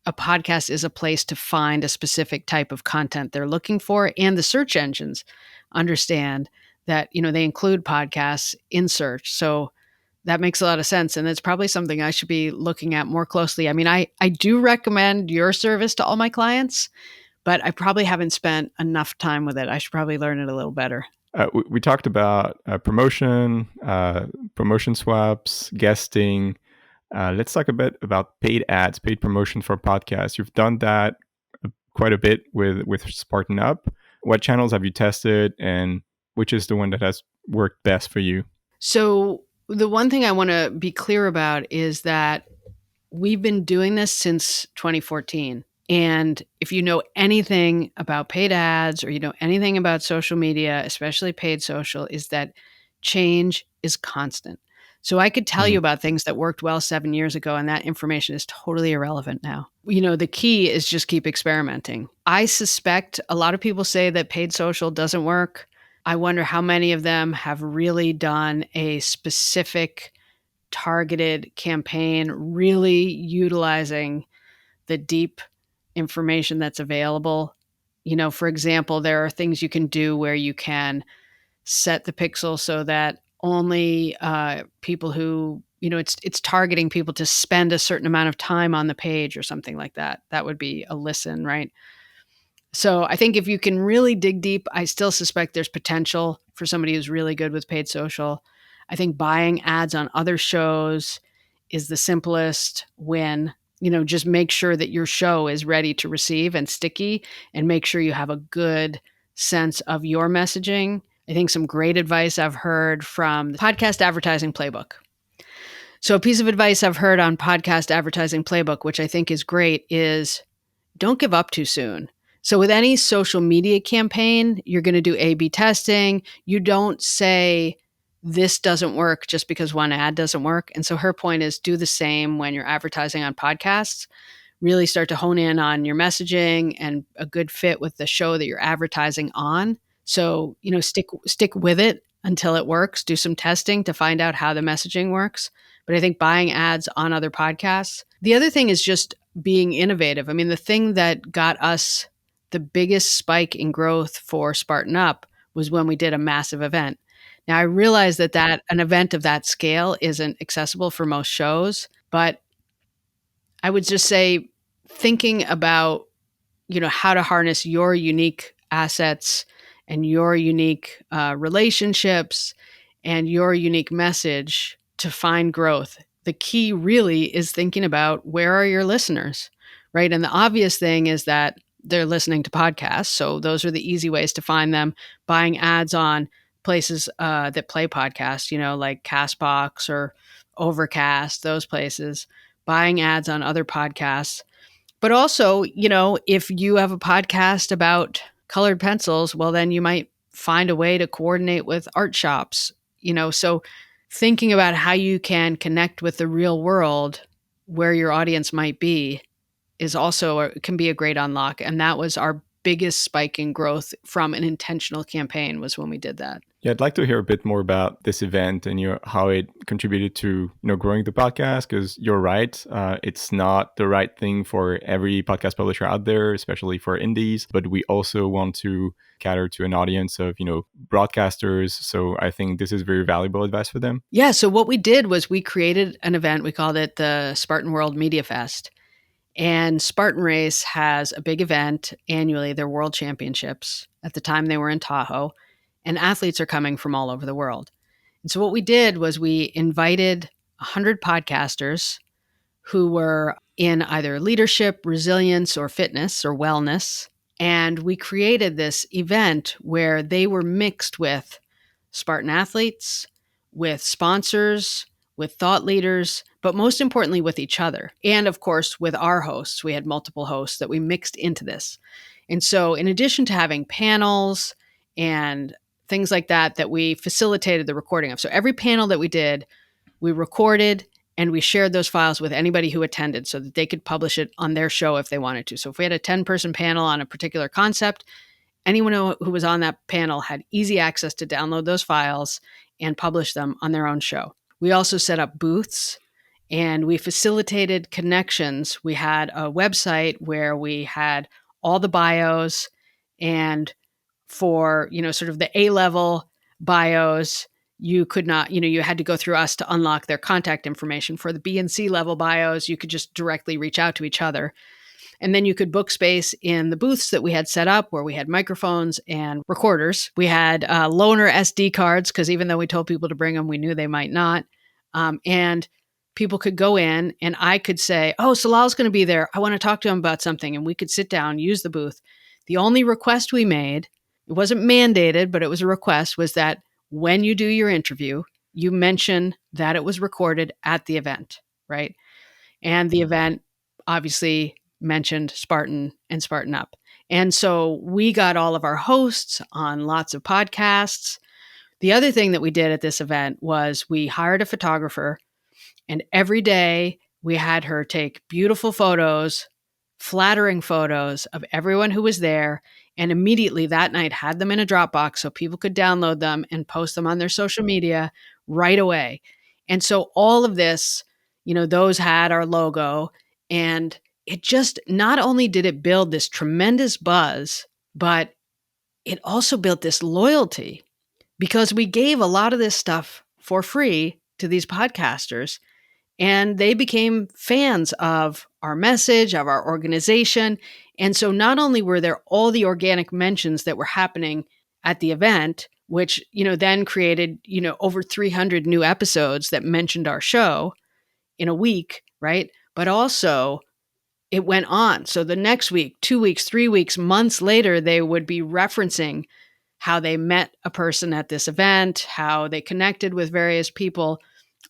a podcast is a place to find a specific type of content they're looking for. And the search engines understand that, they include podcasts in search. So that makes a lot of sense. And it's probably something I should be looking at more closely. I mean, I do recommend your service to all my clients, but I probably haven't spent enough time with it. I should probably learn it a little better. We talked about promotion swaps, guesting. Let's talk a bit about paid ads, paid promotion for podcasts. You've done that quite a bit with Spartan Up. What channels have you tested, and which is the one that has worked best for you? So the one thing I want to be clear about is that we've been doing this since 2014. And if you know anything about paid ads, or you know anything about social media, especially paid social, is that change is constant. So I could tell you about things that worked well 7 years ago, and that information is totally irrelevant now. The key is just keep experimenting. I suspect a lot of people say that paid social doesn't work. I wonder how many of them have really done a specific targeted campaign, really utilizing the deep information that's available. For example, there are things you can do where you can set the pixel so that only people who, it's targeting people to spend a certain amount of time on the page or something like that. That would be a listen, right? So I think if you can really dig deep, I still suspect there's potential for somebody who's really good with paid social. I think buying ads on other shows is the simplest win. Just make sure that your show is ready to receive and sticky, and make sure you have a good sense of your messaging. I think some great advice I've heard from the Podcast Advertising Playbook. So a piece of advice I've heard on Podcast Advertising Playbook, which I think is great, is don't give up too soon. So with any social media campaign, you're going to do A/B testing. You don't say this doesn't work just because one ad doesn't work. And so her point is do the same when you're advertising on podcasts. Really start to hone in on your messaging and a good fit with the show that you're advertising on. So, stick with it until it works. Do some testing to find out how the messaging works. But I think buying ads on other podcasts. The other thing is just being innovative. I mean, the thing that got us the biggest spike in growth for Spartan Up was when we did a massive event. Now, I realize that an event of that scale isn't accessible for most shows, but I would just say thinking about, how to harness your unique assets and your unique relationships and your unique message to find growth. The key really is thinking about where are your listeners, right? And the obvious thing is that they're listening to podcasts. So those are the easy ways to find them. Buying ads on places that play podcasts, like Castbox or Overcast, those places. Buying ads on other podcasts. But also, if you have a podcast about colored pencils, well, then you might find a way to coordinate with art shops, so thinking about how you can connect with the real world where your audience might be is also can be a great unlock. And that was our biggest spike in growth from an intentional campaign, was when we did that. Yeah, I'd like to hear a bit more about this event and how it contributed to growing the podcast. Because you're right, it's not the right thing for every podcast publisher out there, especially for indies. But we also want to cater to an audience of broadcasters. So I think this is very valuable advice for them. Yeah, so what we did was we created an event. We called it the Spartan World Media Fest. And Spartan Race has a big event annually, their world championships. At the time, they were in Tahoe, and athletes are coming from all over the world. And so what we did was we invited 100 podcasters who were in either leadership, resilience, or fitness or wellness. And we created this event where they were mixed with Spartan athletes, with sponsors, with thought leaders, but most importantly, with each other. And of course, with our hosts. We had multiple hosts that we mixed into this. And so, in addition to having panels and things like that, that we facilitated the recording of. So, every panel that we did, we recorded and we shared those files with anybody who attended so that they could publish it on their show if they wanted to. So, if we had a 10-person panel on a particular concept, anyone who was on that panel had easy access to download those files and publish them on their own show. We also set up booths and we facilitated connections. We had a website where we had all the bios, and for, sort of the A-level bios, you could not, you had to go through us to unlock their contact information. For the B and C level bios, you could just directly reach out to each other. And then you could book space in the booths that we had set up where we had microphones and recorders. We had loaner SD cards because even though we told people to bring them, we knew they might not. And people could go in and I could say, oh, Salal's going to be there. I want to talk to him about something. And we could sit down, use the booth. The only request we made, it wasn't mandated, but it was a request, was that when you do your interview, you mention that it was recorded at the event, right? And the event obviously mentioned Spartan and Spartan Up. And so we got all of our hosts on lots of podcasts. The other thing that we did at this event was we hired a photographer, and every day we had her take beautiful photos, flattering photos of everyone who was there, and immediately that night had them in a Dropbox so people could download them and post them on their social media right away. And so all of this, those had our logo, and it just, not only did it build this tremendous buzz, but it also built this loyalty because we gave a lot of this stuff for free to these podcasters, and they became fans of our message, of our organization. And so not only were there all the organic mentions that were happening at the event, which, then created, over 300 new episodes that mentioned our show in a week, right? But also it went on. So the next week, 2 weeks, 3 weeks, months later, they would be referencing how they met a person at this event, how they connected with various people.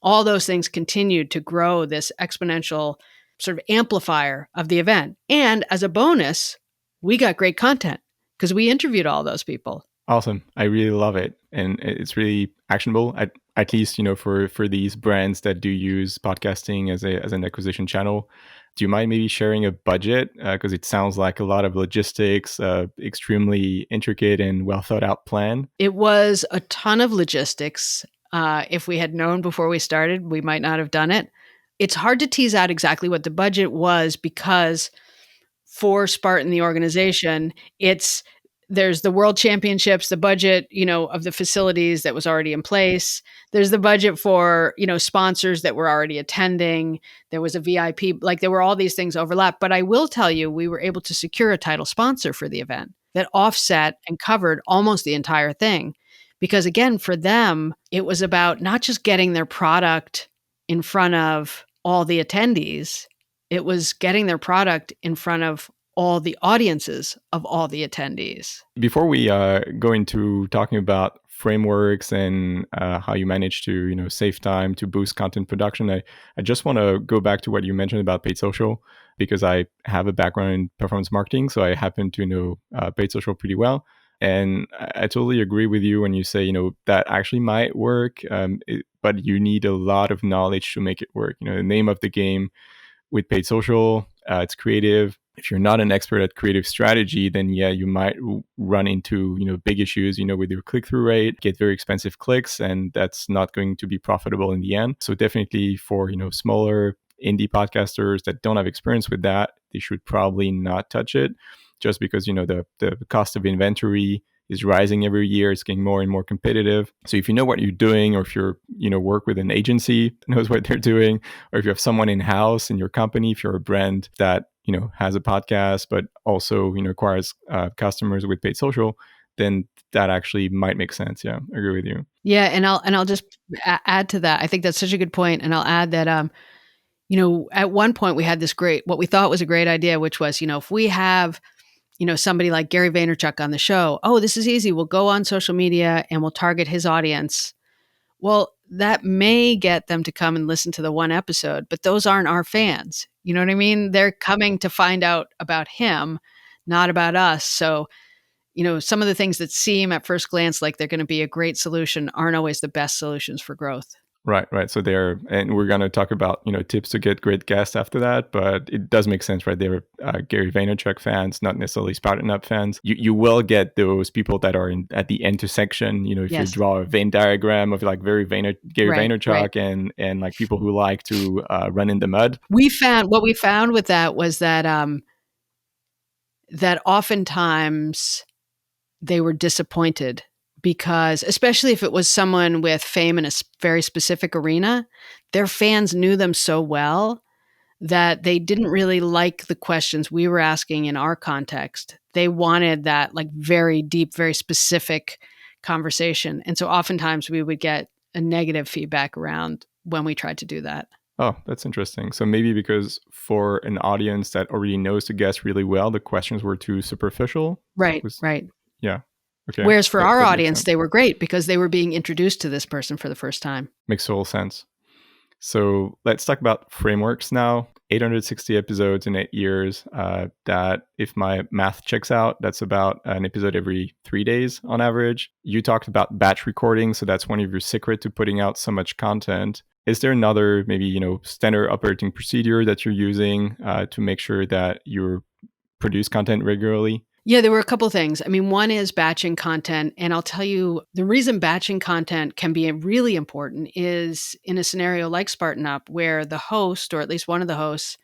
All those things continued to grow this exponential sort of amplifier of the event. And as a bonus, we got great content because we interviewed all those people. Awesome. I really love it. And it's really actionable, at least, for these brands that do use podcasting as an acquisition channel. Do you mind maybe sharing a budget? Because it sounds like a lot of logistics, extremely intricate and well thought out plan. It was a ton of logistics. If we had known before we started, we might not have done it. It's hard to tease out exactly what the budget was because for Spartan, the organization, there's the world championships, the budget, of the facilities that was already in place. There's the budget for, sponsors that were already attending. There was a VIP, there were all these things overlap. But I will tell you, we were able to secure a title sponsor for the event that offset and covered almost the entire thing. Because again, for them, it was about not just getting their product in front of all the attendees. It was getting their product in front of all the audiences of all the attendees. Before we go into talking about frameworks and how you manage to save time to boost content production, I just want to go back to what you mentioned about paid social, because I have a background in performance marketing, so I happen to know paid social pretty well. And I totally agree with you when you say that actually might work, but you need a lot of knowledge to make it work. The name of the game with paid social, it's creative. If you're not an expert at creative strategy, then yeah, you might run into, big issues, with your click-through rate, get very expensive clicks, and that's not going to be profitable in the end. So definitely for, smaller indie podcasters that don't have experience with that, they should probably not touch it, just because, the cost of inventory is rising every year. It's getting more and more competitive. So if you know what you're doing, or if you're, work with an agency that knows what they're doing, or if you have someone in-house in your company, if you're a brand that, has a podcast, but also, acquires customers with paid social, then that actually might make sense. Yeah, I agree with you. Yeah. And I'll just add to that. I think that's such a good point. And I'll add that, at one point we had what we thought was a great idea, which was, if we have, somebody like Gary Vaynerchuk on the show, oh, this is easy. We'll go on social media and we'll target his audience. Well, that may get them to come and listen to the one episode, but those aren't our fans. You know what I mean? They're coming to find out about him, not about us. So, some of the things that seem at first glance like they're going to be a great solution aren't always the best solutions for growth. Right. So and we're going to talk about, tips to get great guests after that, but it does make sense, right? They're Gary Vaynerchuk fans, not necessarily Spartan Up fans. You will get those people that are at the intersection, if you draw a Venn diagram of like Gary Vaynerchuk and like people who like to run in the mud. What we found with that was that, that oftentimes they were disappointed, because especially if it was someone with fame in a very specific arena, their fans knew them so well that they didn't really like the questions we were asking in our context. They wanted that like very deep, very specific conversation. And so oftentimes we would get a negative feedback around when we tried to do that. Oh, that's interesting. So maybe because for an audience that already knows the guest really well, the questions were too superficial? Right. Yeah. Okay. Whereas for our audience, they were great because they were being introduced to this person for the first time. Makes total sense. So let's talk about frameworks now. 860 episodes in 8 years. That, if my math checks out, that's about an episode every 3 days on average. You talked about batch recording, so that's one of your secrets to putting out so much content. Is there another maybe, standard operating procedure that you're using to make sure that you produce content regularly? Yeah, there were a couple things. I mean, one is batching content. And I'll tell you, the reason batching content can be really important is in a scenario like Spartan Up, where the host, or at least one of the hosts,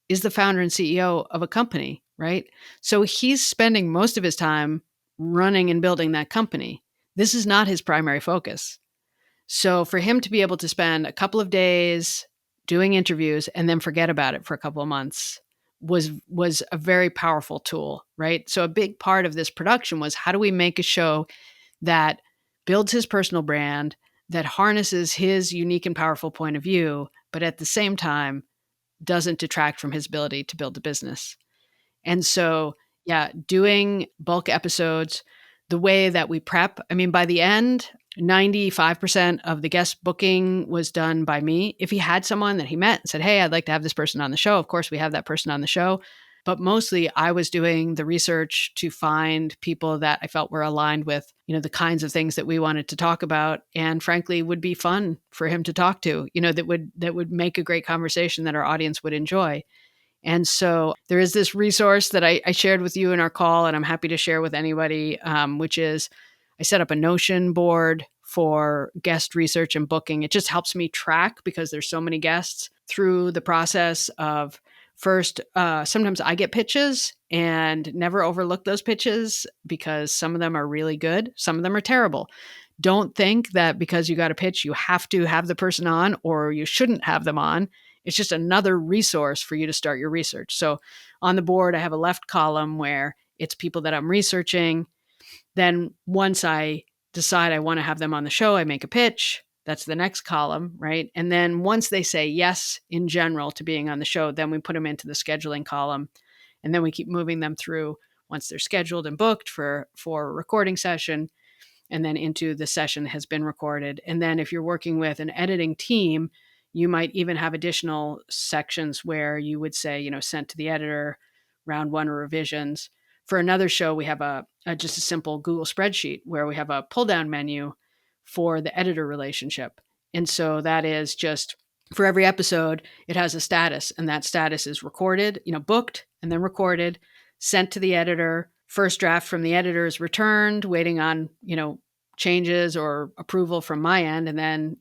is the founder and CEO of a company, right? So he's spending most of his time running and building that company. This is not his primary focus. So for him to be able to spend a couple of days doing interviews and then forget about it for a couple of months was a very powerful tool, right? So a big part of this production was, how do we make a show that builds his personal brand, that harnesses his unique and powerful point of view, but at the same time doesn't detract from his ability to build a business. And so, yeah, doing bulk episodes, the way that we prep, I mean, by the end, 95% of the guest booking was done by me. If he had someone that he met and said, hey, I'd like to have this person on the show, of course, we have that person on the show. But mostly I was doing the research to find people that I felt were aligned with, the kinds of things that we wanted to talk about, and frankly, would be fun for him to talk to, that would make a great conversation that our audience would enjoy. And so there is this resource that I shared with you in our call, and I'm happy to share with anybody, which is, I set up a Notion board for guest research and booking. It just helps me track, because there's so many guests, through the process of, first, sometimes I get pitches, and never overlook those pitches, because some of them are really good. Some of them are terrible. Don't think that because you got a pitch, you have to have the person on, or you shouldn't have them on. It's just another resource for you to start your research. So on the board, I have a left column where it's people that I'm researching. Then once I decide I want to have them on the show, I make a pitch. That's the next column, right? And then once they say yes in general to being on the show, then we put them into the scheduling column. And then we keep moving them through once they're scheduled and booked for a recording session, and then into the session has been recorded. And then if you're working with an editing team, you might even have additional sections where you would say, sent to the editor, round one revisions. For another show, we have just a simple Google spreadsheet where we have a pull down menu for the editor relationship. And so that is just for every episode, it has a status, and that status is recorded, booked and then recorded, sent to the editor. First draft from the editor is returned, waiting on, changes or approval from my end, and then,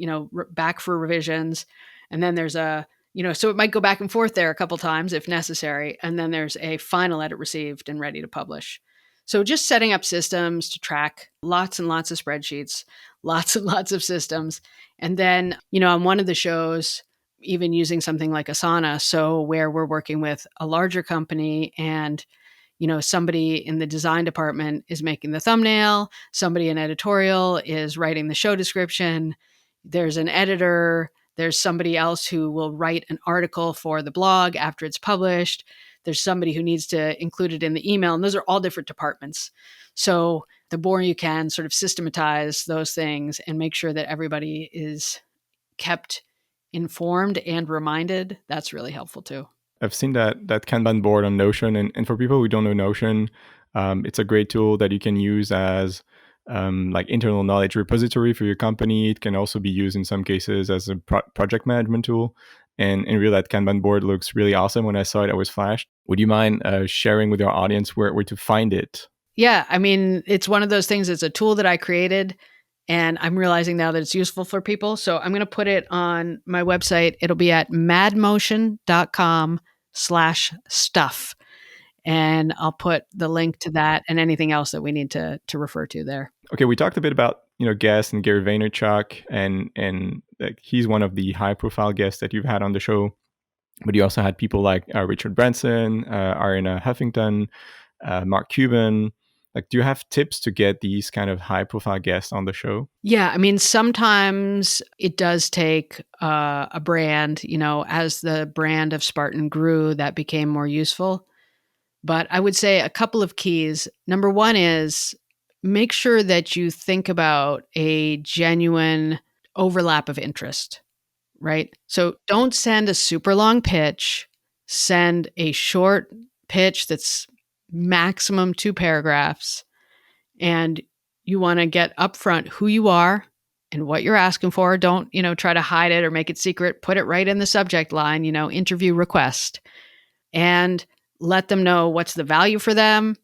back for revisions. And then there's so it might go back and forth there a couple times if necessary. And then there's a final edit received and ready to publish. So just setting up systems to track lots and lots of spreadsheets, lots and lots of systems. And then, on one of the shows, even using something like Asana, so where we're working with a larger company and, somebody in the design department is making the thumbnail, somebody in editorial is writing the show description, there's an editor, there's somebody else who will write an article for the blog after it's published. There's somebody who needs to include it in the email. And those are all different departments. So the more you can sort of systematize those things and make sure that everybody is kept informed and reminded, that's really helpful too. I've seen that Kanban board on Notion. And for people who don't know Notion, it's a great tool that you can use as like internal knowledge repository for your company. It can also be used in some cases as a project management tool. And in real, that Kanban board looks really awesome. When I saw it, I was flashed. Would you mind sharing with our audience where to find it? Yeah, I mean, it's one of those things. It's a tool that I created, and I'm realizing now that it's useful for people. So I'm going to put it on my website. It'll be at madmotion.com/stuff. And I'll put the link to that and anything else that we need to refer to there. Okay, we talked a bit about guests and Gary Vaynerchuk, and like he's one of the high-profile guests that you've had on the show. But you also had people like Richard Branson, Ariana Huffington, Mark Cuban. Like, do you have tips to get these kind of high-profile guests on the show? Yeah, I mean, sometimes it does take a brand. As the brand of Spartan grew, that became more useful. But I would say a couple of keys. Number one is make sure that you think about a genuine overlap of interest, right? So don't send a super long pitch. Send a short pitch that's maximum 2 paragraphs. And you want to get upfront who you are and what you're asking for. Don't, try to hide it or make it secret. Put it right in the subject line, interview request. And let them know what's the value for them.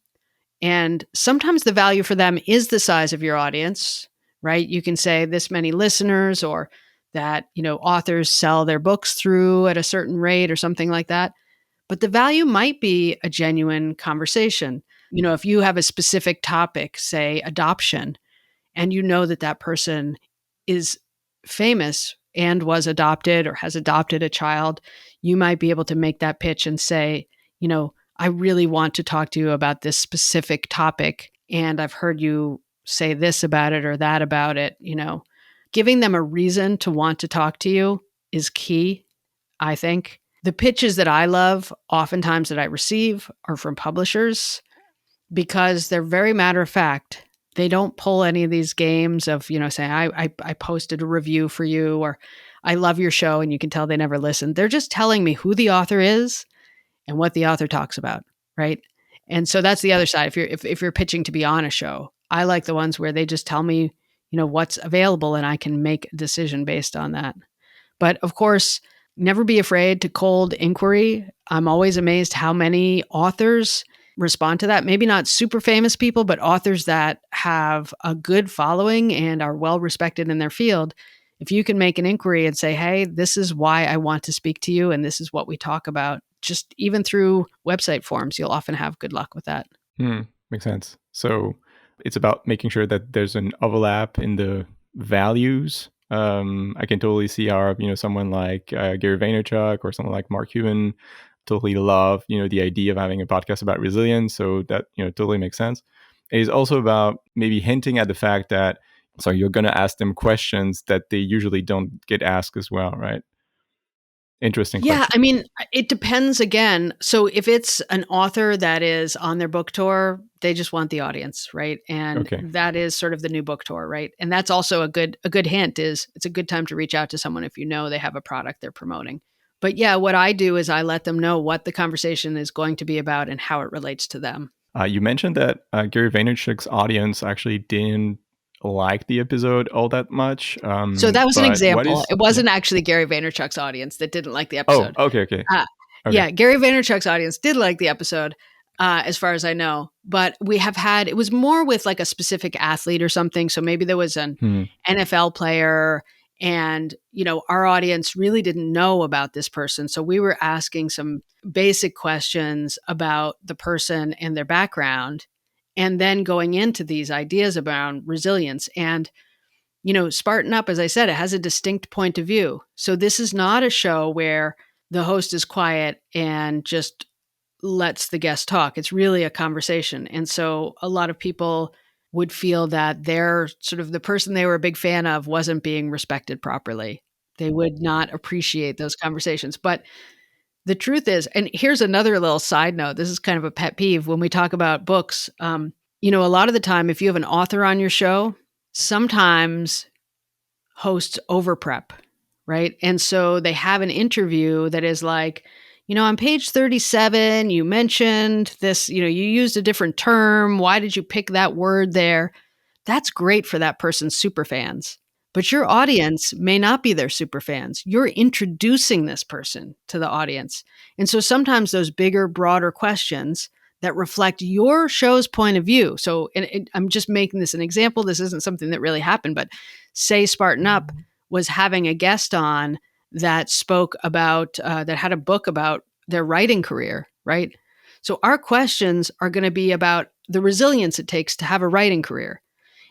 And sometimes the value for them is the size of your audience, right? You can say this many listeners, or that, authors sell their books through at a certain rate or something like that. But the value might be a genuine conversation. If you have a specific topic, say adoption, and that person is famous and was adopted or has adopted a child, you might be able to make that pitch and say, I really want to talk to you about this specific topic. And I've heard you say this about it or that about it. Giving them a reason to want to talk to you is key, I think. The pitches that I love, oftentimes that I receive, are from publishers because they're very matter of fact. They don't pull any of these games of, saying, I posted a review for you, or I love your show, and you can tell they never listened. They're just telling me who the author is and what the author talks about, right? And so that's the other side. If you're pitching to be on a show, I like the ones where they just tell me, what's available, and I can make a decision based on that. But of course, never be afraid to cold inquiry. I'm always amazed how many authors respond to that. Maybe not super famous people, but authors that have a good following and are well respected in their field. If you can make an inquiry and say, hey, this is why I want to speak to you, and this is what we talk about, just even through website forums, you'll often have good luck with that. Makes sense. So it's about making sure that there's an overlap in the values. I can totally see how, someone like Gary Vaynerchuk or someone like Mark Cuban totally love, the idea of having a podcast about resilience. So that, totally makes sense. It is also about maybe hinting at the fact that, so you're going to ask them questions that they usually don't get asked as well, right? Interesting question. Yeah, I mean, it depends again. So if it's an author that is on their book tour, they just want the audience, right? And that is sort of the new book tour, right? And that's also a good hint is it's a good time to reach out to someone if they have a product they're promoting. But yeah, what I do is I let them know what the conversation is going to be about and how it relates to them. You mentioned that Gary Vaynerchuk's audience actually didn't like the episode all that much. So that was an But what example. is... It wasn't actually Gary Vaynerchuk's audience that didn't like the Oh, episode. okay. Uh, Okay. yeah, Gary Vaynerchuk's audience did like the episode, as far as I know. But we have had, it was more with like a specific athlete or something. So maybe there was an NFL player, and our audience really didn't know about this person. So we were asking some basic questions about the person and their background, and then going into these ideas around resilience. And Spartan Up, as I said, it has a distinct point of view. So this is not a show where the host is quiet and just lets the guest talk. It's really a conversation. And so a lot of people would feel that their sort of the person they were a big fan of wasn't being respected properly. They would not appreciate those conversations. But the truth is, and here's another little side note, this is kind of a pet peeve when we talk about books. A lot of the time, if you have an author on your show, sometimes hosts over prep, right? And so they have an interview that is like, on page 37, you mentioned this, you used a different term. Why did you pick that word there? That's great for that person's super fans. But your audience may not be their super fans. You're introducing this person to the audience. And so sometimes those bigger, broader questions that reflect your show's point of view. So I'm just making this an example. This isn't something that really happened, but say Spartan Up was having a guest on that spoke about, that had a book about their writing career, right? So our questions are going to be about the resilience it takes to have a writing career.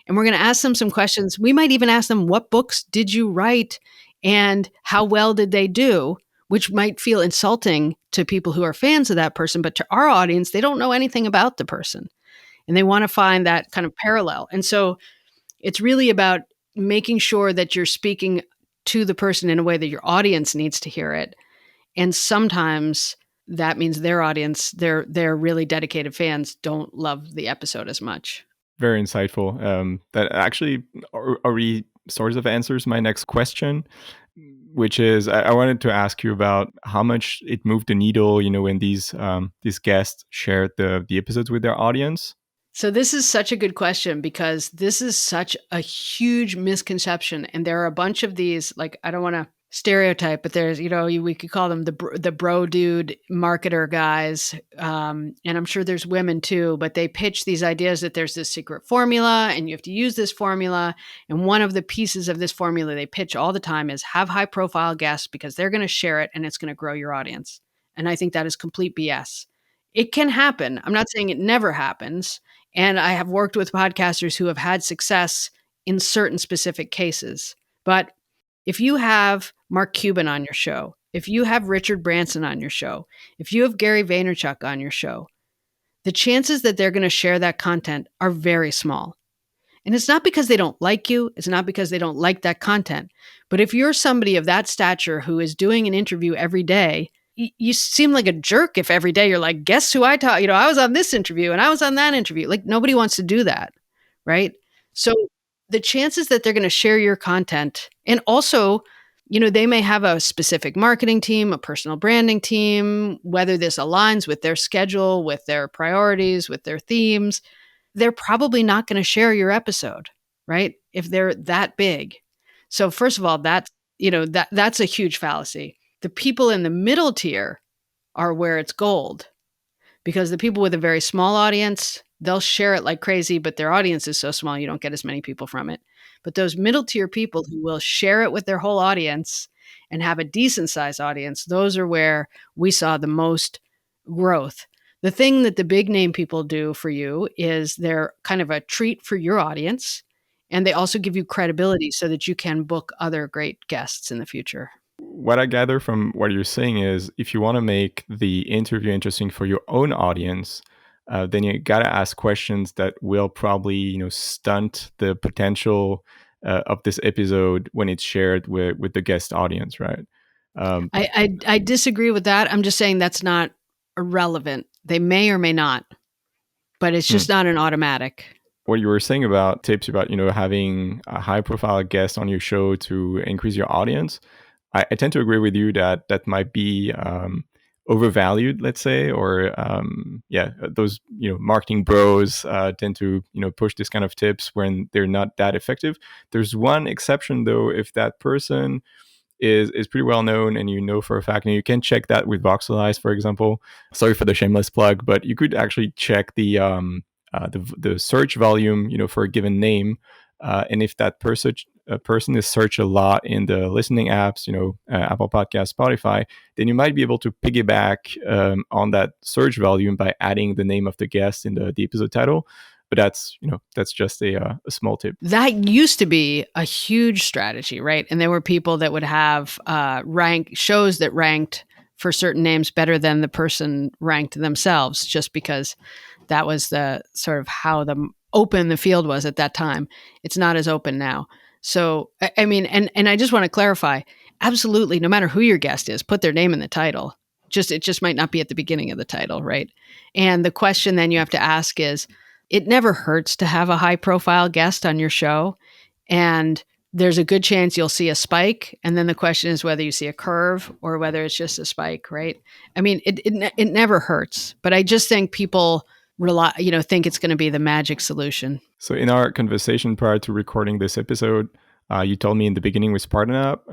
And we're going to ask them some questions. We might even ask them, what books did you write and how well did they do? Which might feel insulting to people who are fans of that person, but to our audience, they don't know anything about the person. And they want to find that kind of parallel. And so it's really about making sure that you're speaking to the person in a way that your audience needs to hear it. And sometimes that means their audience, their really dedicated fans, don't love the episode as much. Very insightful. That actually already sort of answers my next question, which is I wanted to ask you about how much it moved the needle, when these guests shared the episodes with their audience. So this is such a good question because this is such a huge misconception. And there are a bunch of these, like, I don't want to stereotype, but there's, we could call them the bro dude marketer guys. And I'm sure there's women too, but they pitch these ideas that there's this secret formula and you have to use this formula. And one of the pieces of this formula they pitch all the time is have high profile guests because they're going to share it and it's going to grow your audience. And I think that is complete BS. It can happen. I'm not saying it never happens. And I have worked with podcasters who have had success in certain specific cases. But if you have Mark Cuban on your show, if you have Richard Branson on your show, if you have Gary Vaynerchuk on your show, the chances that they're going to share that content are very small. And it's not because they don't like you. It's not because they don't like that content. But if you're somebody of that stature who is doing an interview every day, you seem like a jerk if every day you're like, guess who I taught? I was on this interview and I was on that interview. Like nobody wants to do that, right? So the chances that they're going to share your content, and also, they may have a specific marketing team, a personal branding team, whether this aligns with their schedule, with their priorities, with their themes, they're probably not going to share your episode, right? If they're that big. So first of all, that's a huge fallacy. The people in the middle tier are where it's gold because the people with a very small audience, they'll share it like crazy, but their audience is so small, you don't get as many people from it. But those middle tier people who will share it with their whole audience and have a decent sized audience, those are where we saw the most growth. The thing that the big name people do for you is they're kind of a treat for your audience. And they also give you credibility so that you can book other great guests in the future. What I gather from what you're saying is if you want to make the interview interesting for your own audience, then you got to ask questions that will probably, stunt the potential of this episode when it's shared with the guest audience, right? I disagree with that. I'm just saying that's not irrelevant. They may or may not, but it's just not an automatic. What you were saying about tips about, having a high profile guest on your show to increase your audience, I tend to agree with you that might be overvalued, let's say, or those marketing bros tend to push this kind of tips when they're not that effective. There's one exception though, if that person is pretty well known and for a fact, and you can check that with Voxelize, for example. Sorry for the shameless plug, but you could actually check the search volume for a given name, and if that person is searched a lot in the listening apps, Apple Podcasts, Spotify, then you might be able to piggyback on that search volume by adding the name of the guest in the episode title. But that's just a small tip. That used to be a huge strategy, right? And there were people that would have shows that ranked for certain names better than the person ranked themselves, just because that was the sort of how open the field was at that time. It's not as open now. So, I mean, and I just want to clarify, absolutely, no matter who your guest is, put their name in the title. It just might not be at the beginning of the title, right? And the question then you have to ask is, it never hurts to have a high profile guest on your show. And there's a good chance you'll see a spike. And then the question is whether you see a curve or whether it's just a spike, right? I mean, it never hurts, but I just think people think it's going to be the magic solution. So in our conversation prior to recording this episode, you told me in the beginning with Spartan Up,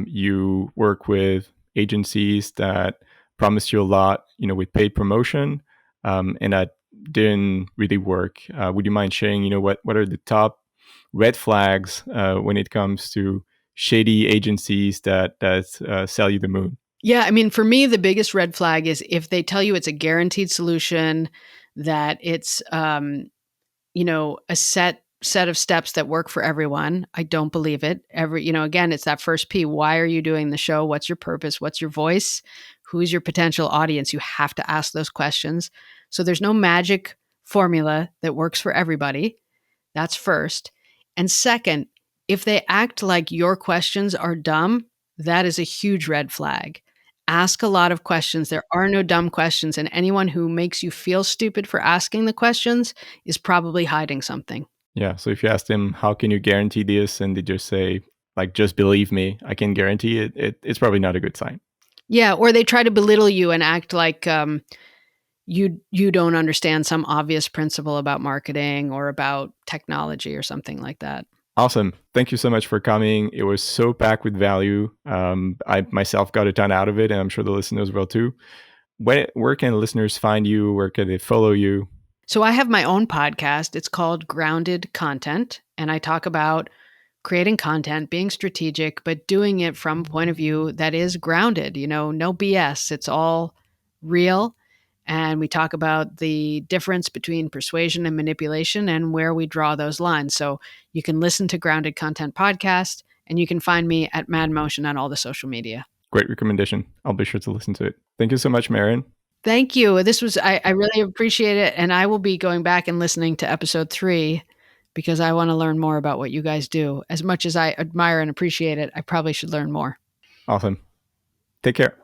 you work with agencies that promise you a lot, with paid promotion, and that didn't really work. Would you mind sharing, what are the top red flags when it comes to shady agencies that sell you the moon? Yeah, I mean, for me, the biggest red flag is if they tell you it's a guaranteed solution, that it's a set of steps that work for everyone. I don't believe it. Again, it's that first P. Why are you doing the show? What's your purpose? What's your voice? Who's your potential audience? You have to ask those questions. So there's no magic formula that works for everybody. That's first. And second, if they act like your questions are dumb, that is a huge red flag. Ask a lot of questions. There are no dumb questions, and anyone who makes you feel stupid for asking the questions is probably hiding something. Yeah. So if you ask them, how can you guarantee this? And they just say, like, just believe me, I can guarantee it, it's probably not a good sign. Yeah. Or they try to belittle you and act like you don't understand some obvious principle about marketing or about technology or something like that. Awesome. Thank you so much for coming. It was so packed with value. I myself got a ton out of it, and I'm sure the listeners will too. Where can listeners find you? Where can they follow you? So I have my own podcast. It's called Grounded Content, and I talk about creating content, being strategic, but doing it from a point of view that is grounded, no BS. It's all real. And we talk about the difference between persuasion and manipulation and where we draw those lines. So you can listen to Grounded Content Podcast, and you can find me at Mad Motion on all the social media. Great recommendation. I'll be sure to listen to it. Thank you so much, Marion. Thank you. I really appreciate it. And I will be going back and listening to episode 3 because I want to learn more about what you guys do. As much as I admire and appreciate it, I probably should learn more. Awesome. Take care.